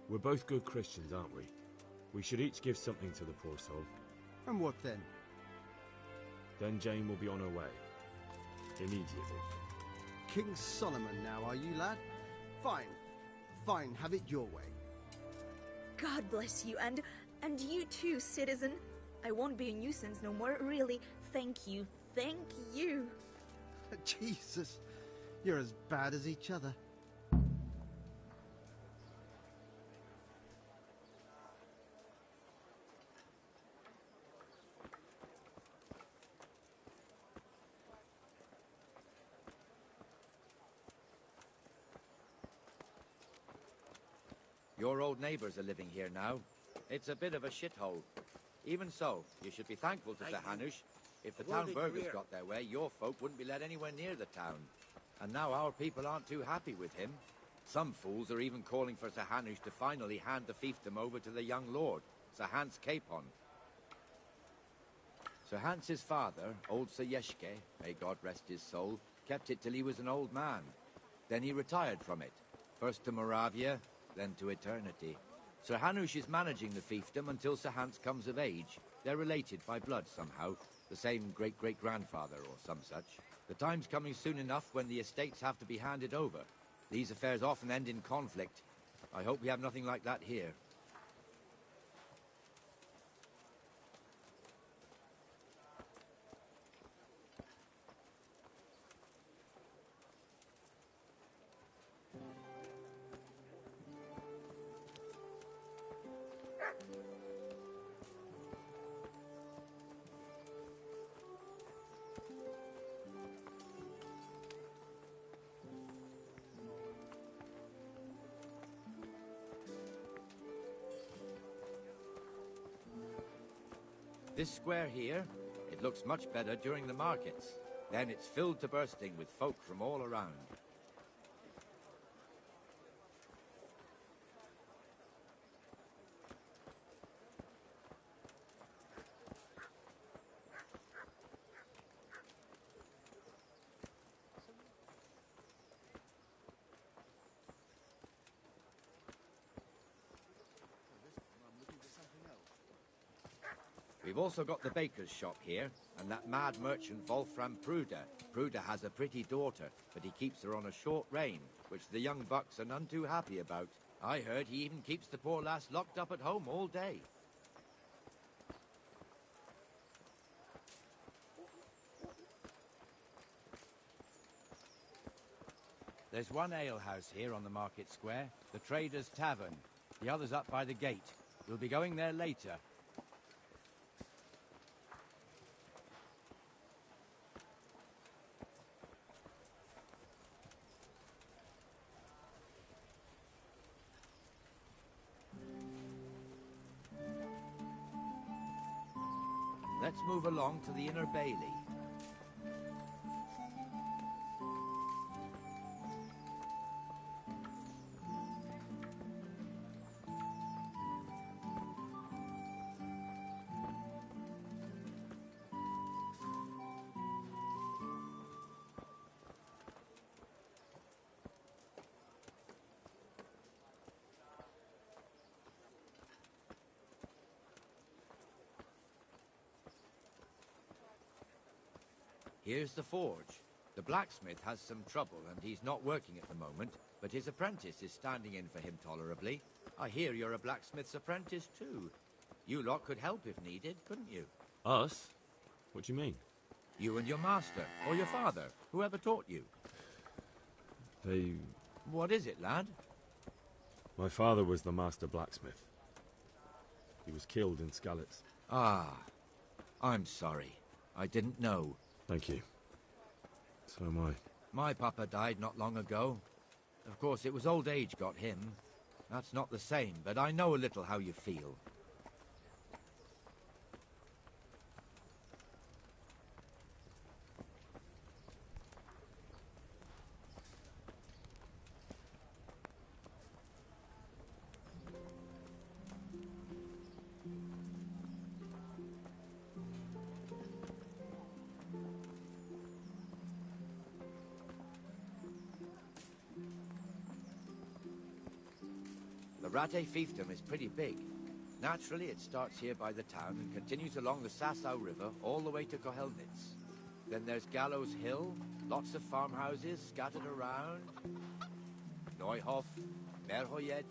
We're both good Christians, aren't we? We should each give something to the poor soul. And what then? Then Jane will be on her way. Immediately. King Solomon now, are you, lad? Fine. Fine, have it your way. God bless you, and you too, citizen. I won't be a nuisance no more, really. Thank you. Thank you. Jesus, you're as bad as each other. Your old neighbours are living here now. It's a bit of a shithole. Even so, you should be thankful to Sir Hanush. If the town burghers got their way, your folk wouldn't be let anywhere near the town. And now our people aren't too happy with him. Some fools are even calling for Sir Hanush to finally hand the fiefdom over to the young lord, Sir Hans Capon. Sir Hans's father, old Sir Yeshke, may God rest his soul, kept it till he was an old man. Then he retired from it, first to Moravia, then to eternity. Sir Hanush is managing the fiefdom until Sir Hans comes of age. They're related by blood somehow, the same great-great-grandfather or some such. The time's coming soon enough when the estates have to be handed over. These affairs often end in conflict. I hope we have nothing like that here. This square here, it looks much better during the markets. Then it's filled to bursting with folk from all around. We've also got the baker's shop here, and that mad merchant Wolfram Pruder. Pruder has a pretty daughter, but he keeps her on a short rein, which the young bucks are none too happy about. I heard he even keeps the poor lass locked up at home all day. There's one alehouse here on the market square, the Trader's Tavern. The other's up by the gate. We'll be going there later. Let's move along to the inner bailey. Here's the forge. The blacksmith has some trouble and he's not working at the moment, but his apprentice is standing in for him tolerably. I hear you're a blacksmith's apprentice too. You lot could help if needed, couldn't you? Us? What do you mean? You and your master, or your father, whoever taught you. They... What is it, lad? My father was the master blacksmith. He was killed in Skalitz. Ah, I'm sorry. I didn't know. Thank you. So am I. My papa died not long ago. Of course, it was old age got him. That's not the same, but I know a little how you feel. The Rate fiefdom is pretty big. Naturally, it starts here by the town and continues along the Sasau River all the way to Kohelnitz. Then there's Gallows Hill, lots of farmhouses scattered around. Neuhof, Merhoyed.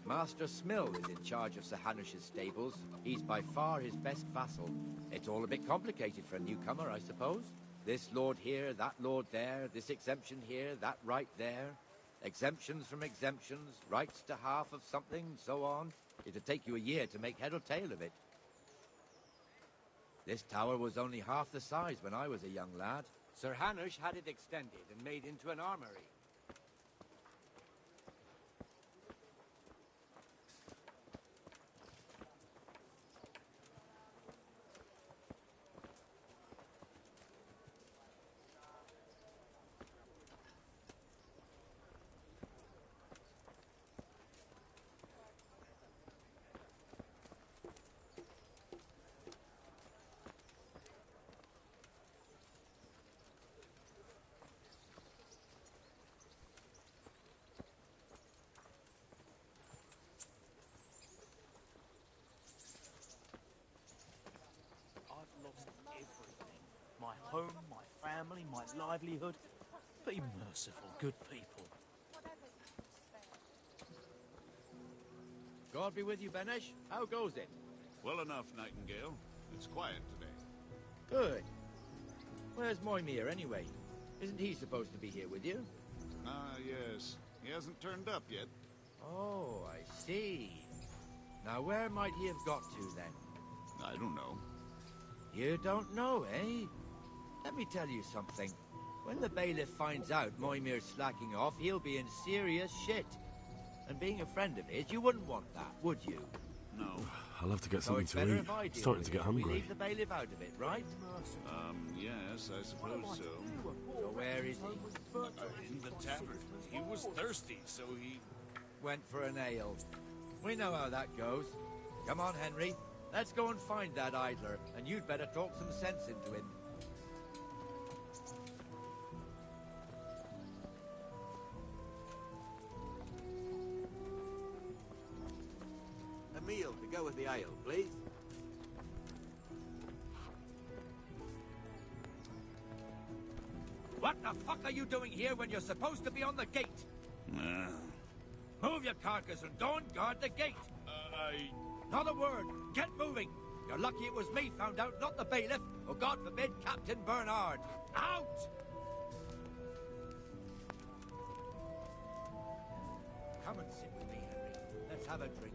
Master Smill is in charge of Sir Hanush's stables. He's by far his best vassal. It's all a bit complicated for a newcomer, I suppose. This lord here, that lord there, this exemption here, that right there. Exemptions from exemptions, rights to half of something, so on. It'd take you a year to make head or tail of it. This tower was only half the size when I was a young lad. Sir Hanush had it extended and made into an armory. home, my family, my livelihood. Be merciful, good people. God be with you, Benesh. How goes it? Well enough, Nightingale. It's quiet today. Good. Where's Moimir, anyway? Isn't he supposed to be here with you? Ah, yes. He hasn't turned up yet. Oh, I see. Now, where might he have got to, then? I don't know. You don't know, eh? Let me tell you something. When the bailiff finds out Moimir's slacking off, he'll be in serious shit. And being a friend of his, you wouldn't want that, would you? No. I'll have to get So something it's to better eat. if I deal Starting with to get it. We hungry. leave the bailiff out of it, right? Yes, I suppose so. So where is he? In the tavern. He was thirsty, so he... Went for an ale. We know how that goes. Come on, Henry. Let's go and find that idler, and you'd better talk some sense into him. A meal to go with the ale, please. What the fuck are you doing here when you're supposed to be on the gate? Move your carcass and go and guard the gate. Not a word. Get moving. You're lucky it was me found out, not the bailiff, or God forbid, Captain Bernard. Out! Come and sit with me, Henry. Let's have a drink.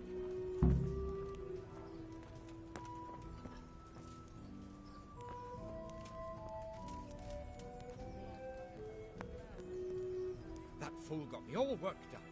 That fool got me all worked up.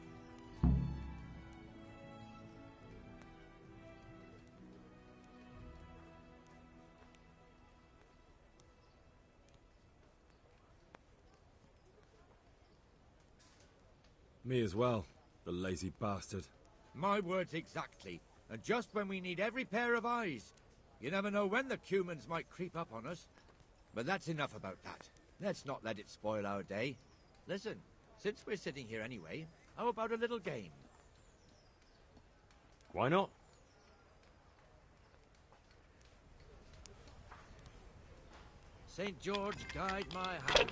Me as well, the lazy bastard. My words exactly. And just when we need every pair of eyes. You never know when the Cumans might creep up on us. But that's enough about that. Let's not let it spoil our day. Listen, since we're sitting here anyway, how about a little game? Why not? St. George, guide my hand.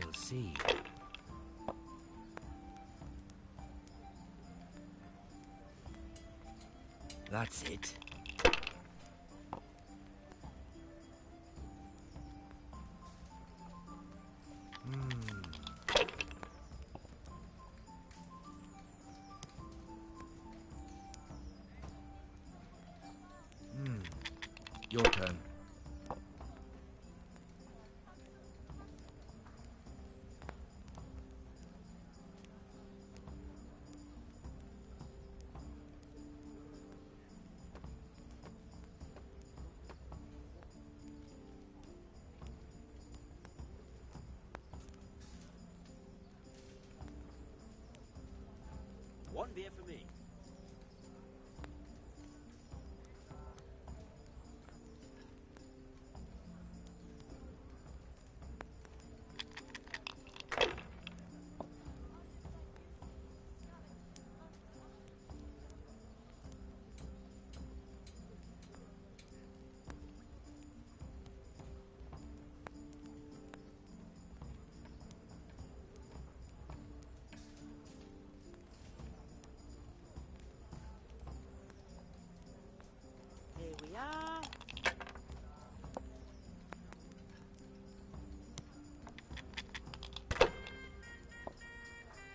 shall see. That's it. Your turn. One beer for me. Here we are.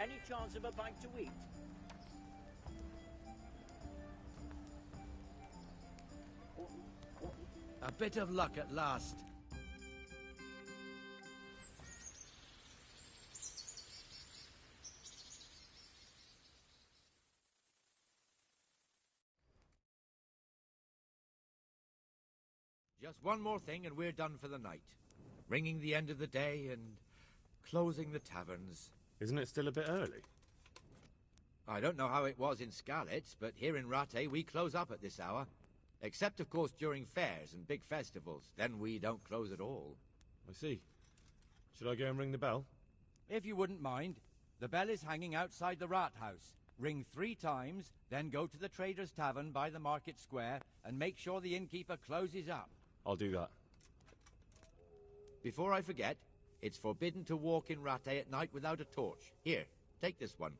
Any chance of a bite to eat? A bit of luck at last. Just one more thing and we're done for the night. Ringing the end of the day and closing the taverns. Isn't it still a bit early? I don't know how it was in Scarlet, but here in Rattay we close up at this hour. Except, of course, during fairs and big festivals. Then we don't close at all. I see. Should I go and ring the bell? If you wouldn't mind. The bell is hanging outside the rat house. Ring 3 times, then go to the Trader's Tavern by the market square and make sure the innkeeper closes up. I'll do that. Before I forget, it's forbidden to walk in Rattay at night without a torch. Here, take this one.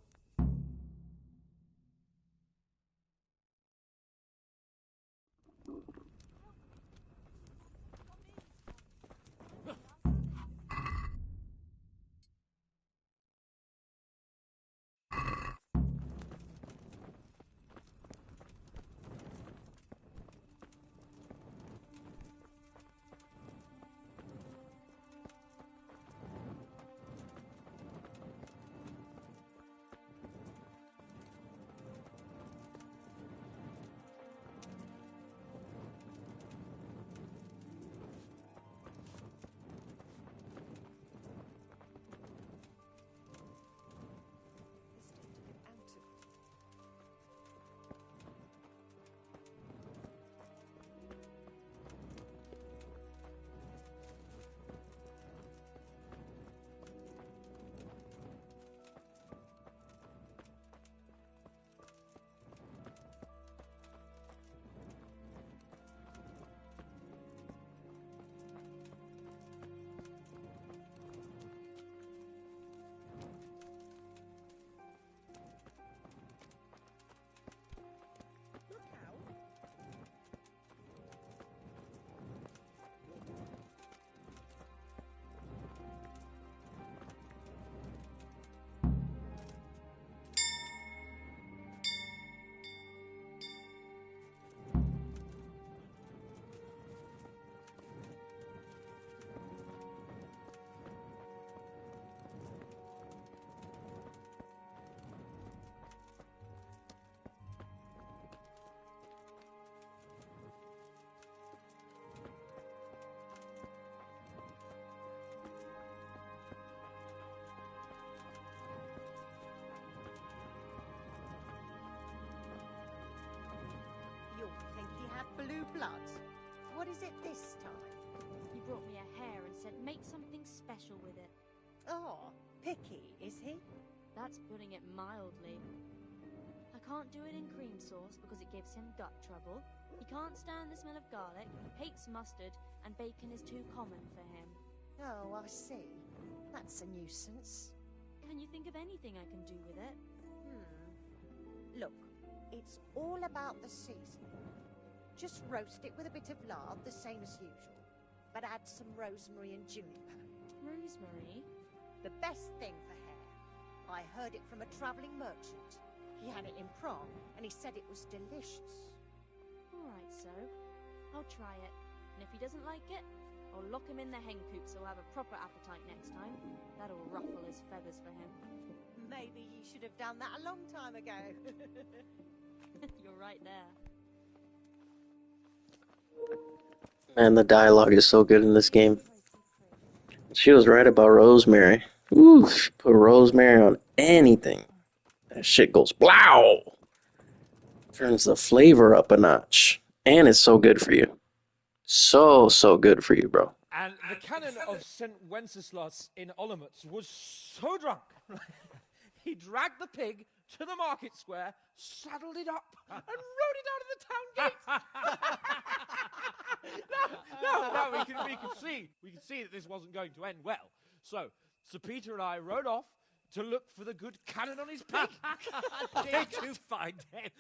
Blue blood. What is it this time? He brought me a hare and said make something special with it. Oh, picky, is he? That's putting it mildly. I can't do it in cream sauce because it gives him gut trouble. He can't stand the smell of garlic, hates mustard, and bacon is too common for him. Oh, I see. That's a nuisance. Can you think of anything I can do with it? Look, it's all about the seasoning. Just roast it with a bit of lard, the same as usual. But add some rosemary and juniper. Rosemary? The best thing for hair. I heard it from a travelling merchant. He had it in prom, and he said it was delicious. All right, so I'll try it. And if he doesn't like it, I'll lock him in the hen coop so he'll have a proper appetite next time. That'll ruffle his feathers for him. Maybe you should have done that a long time ago. You're right there. Man, the dialogue is so good in this game. She was right about rosemary. Oof, put rosemary on anything. That shit goes blow! Turns the flavor up a notch. And it's so good for you. So good for you, bro. And the canon of St. Wenceslas in Olomouc was so drunk, he dragged the pig to the market square, saddled it up, and rode it out of the town gate. No, we can see that this wasn't going to end well. So, Sir Peter and I rode off to look for the good canon on his pig. Did you find him?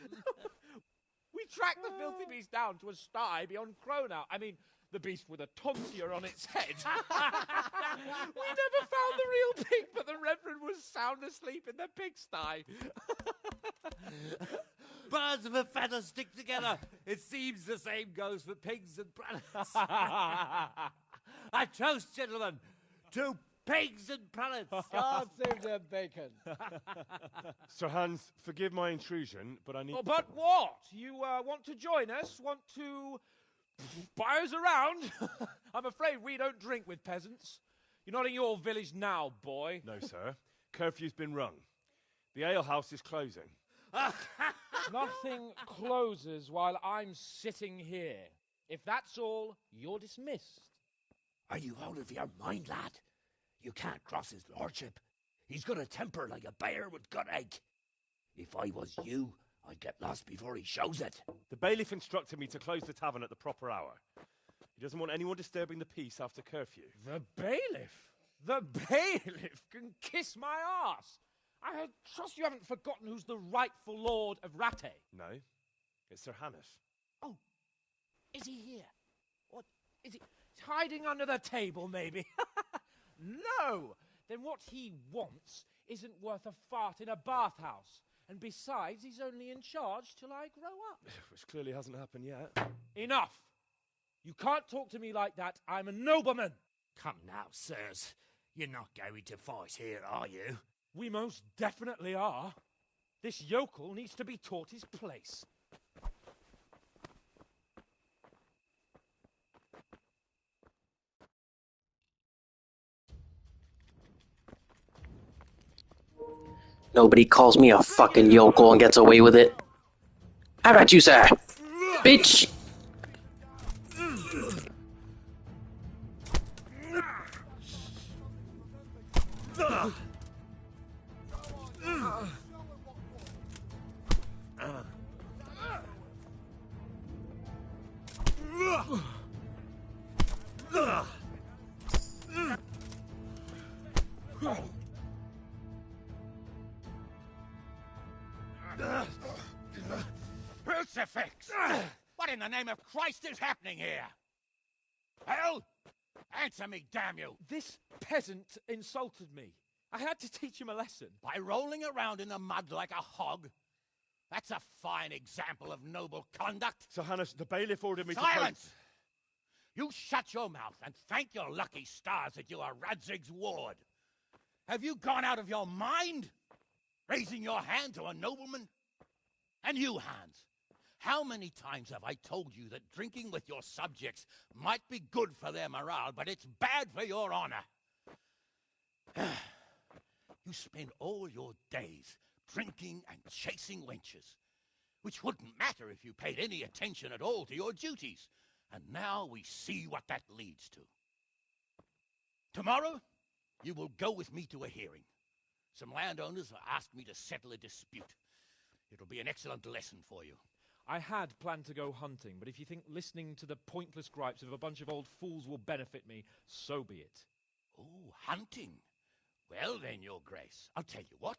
We tracked the filthy beast down to a sty beyond Cronau. I mean, the beast with a tonsure on its head. We never found the real pig, but the Reverend was sound asleep in the pigsty. Birds of a feather stick together. It seems the same goes for pigs and prelates. I toast, gentlemen, to pigs and prelates. God save their bacon. Sir Hans, forgive my intrusion, but I need... Oh, but what? You want to join us? Want to buy us around? I'm afraid we don't drink with peasants. You're not in your village now, boy. No, sir. Curfew's been rung. The alehouse is closing. Nothing closes while I'm sitting here. If that's all, you're dismissed. Are you out of your mind, lad? You can't cross his lordship. He's got a temper like a bear with gut ache. If I was you, I'd get lost before he shows it. The bailiff instructed me to close the tavern at the proper hour. He doesn't want anyone disturbing the peace after curfew. The bailiff? The bailiff can kiss my arse. I trust you haven't forgotten who's the rightful lord of Rattay. No, it's Sir Hannes. Oh, is he here? What, is he hiding under the table, maybe? No! Then what he wants isn't worth a fart in a bathhouse. And besides, he's only in charge till I grow up. Which clearly hasn't happened yet. Enough! You can't talk to me like that. I'm a nobleman. Come now, sirs. You're not going to fight here, are you? We most definitely are. This yokel needs to be taught his place. Nobody calls me a fucking yokel and gets away with it. How about you, sir? Bitch! Crucifix! What in the name of Christ is happening here? Hell? Answer me, damn you! This peasant insulted me. I had to teach him a lesson. By rolling around in the mud like a hog? That's a fine example of noble conduct. Sir Hannes, the bailiff ordered me Silence! You shut your mouth and thank your lucky stars that you are Radzig's ward. Have you gone out of your mind? Raising your hand to a nobleman? And you, Hans, how many times have I told you that drinking with your subjects might be good for their morale, but it's bad for your honor? You spend all your days drinking and chasing wenches, which wouldn't matter if you paid any attention at all to your duties. And now we see what that leads to. Tomorrow, you will go with me to a hearing. Some landowners have asked me to settle a dispute. It'll be an excellent lesson for you. I had planned to go hunting, but if you think listening to the pointless gripes of a bunch of old fools will benefit me, so be it. Oh, hunting. Well then, Your Grace, I'll tell you what.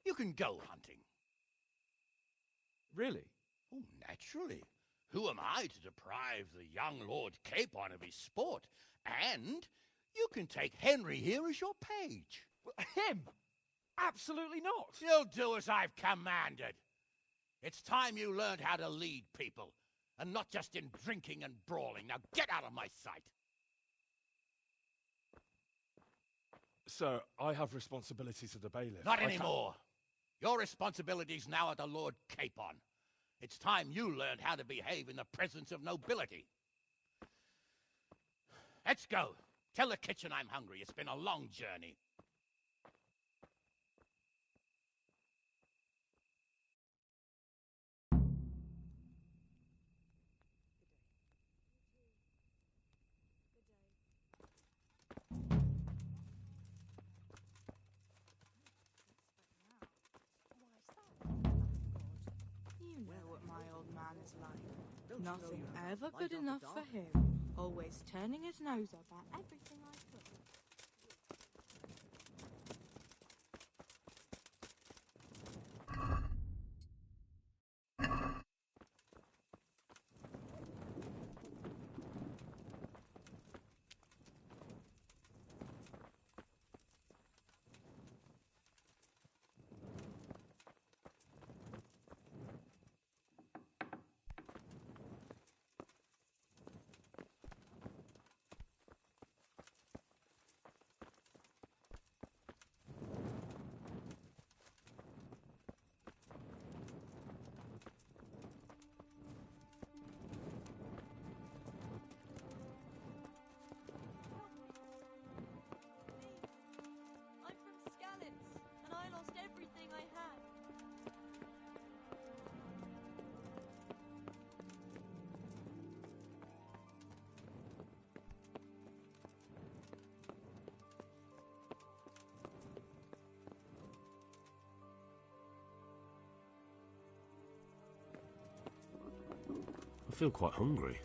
You can go hunting. Really? Oh, naturally. Who am I to deprive the young Lord Capon of his sport? And you can take Henry here as your page. Him? Absolutely not. You'll do as I've commanded. It's time you learned how to lead people, and not just in drinking and brawling. Now get out of my sight. Sir, I have responsibilities to the bailiff. Not anymore. Your responsibilities now are the Lord Capon. It's time you learned how to behave in the presence of nobility. Let's go. Tell the kitchen I'm hungry. It's been a long journey. You know what my old man is like. Nothing ever good enough for him. Always turning his nose up at everything I cook. I'm from Skalitz, and I lost everything I had. I feel quite hungry.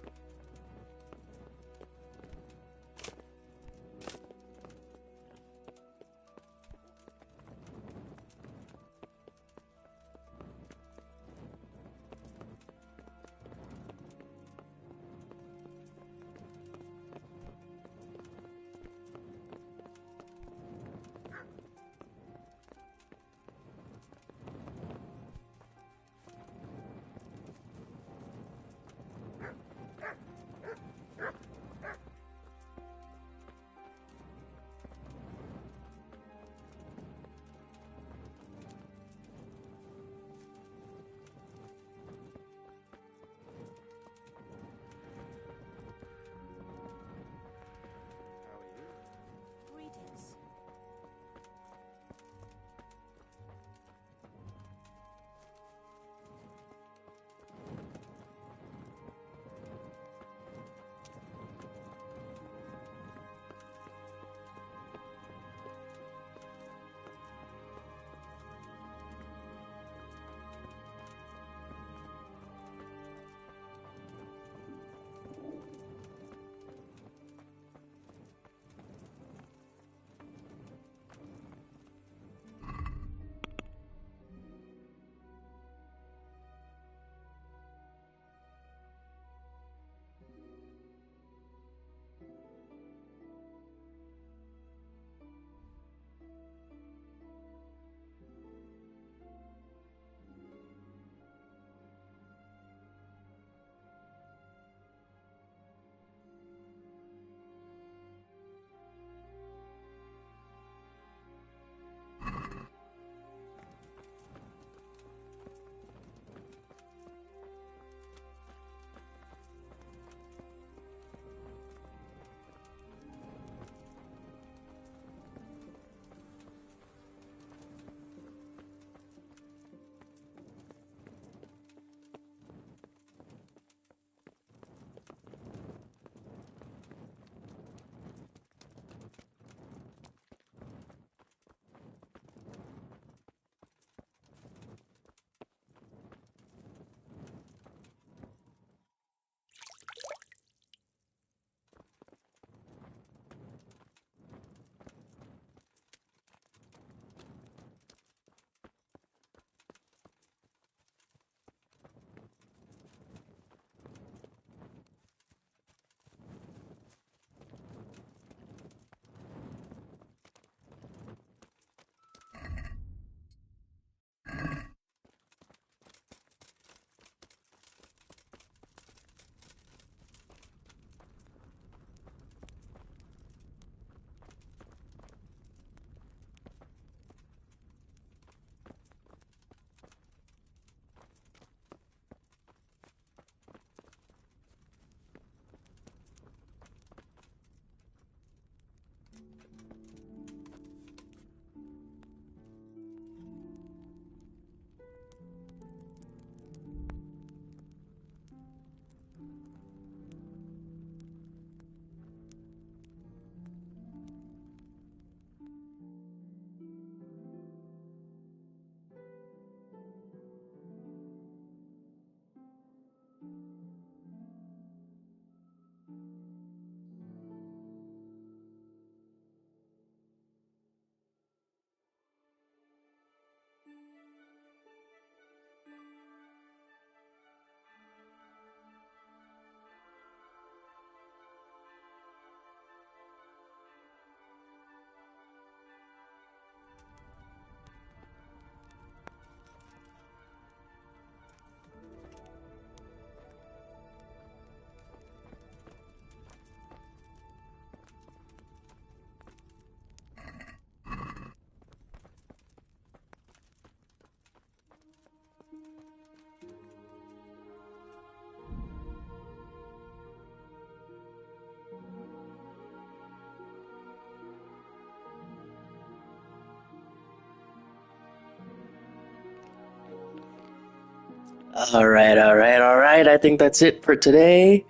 Alright, alright, alright. I think that's it for today.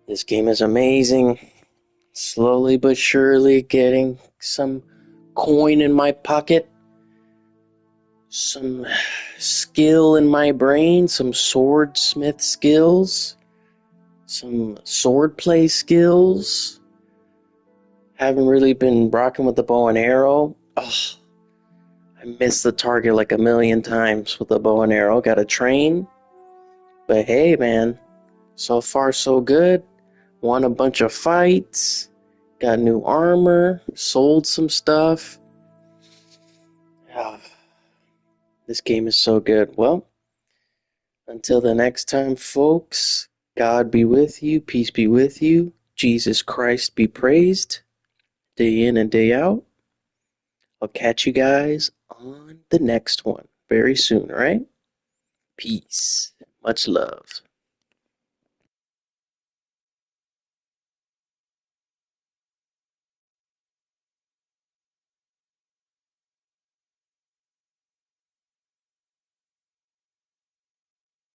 This game is amazing. Slowly but surely getting some coin in my pocket. Some skill in my brain. Some swordsmith skills. Some swordplay skills. Haven't really been rocking with the bow and arrow. Ugh. I missed the target like a million times with the bow and arrow. Gotta train. But hey, man. So far, so good. Won a bunch of fights. Got new armor. Sold some stuff. This game is so good. Well, until the next time, folks, God be with you. Peace be with you. Jesus Christ be praised. Day in and day out. I'll catch you guys on the next one very soon, all right? Peace. Much love.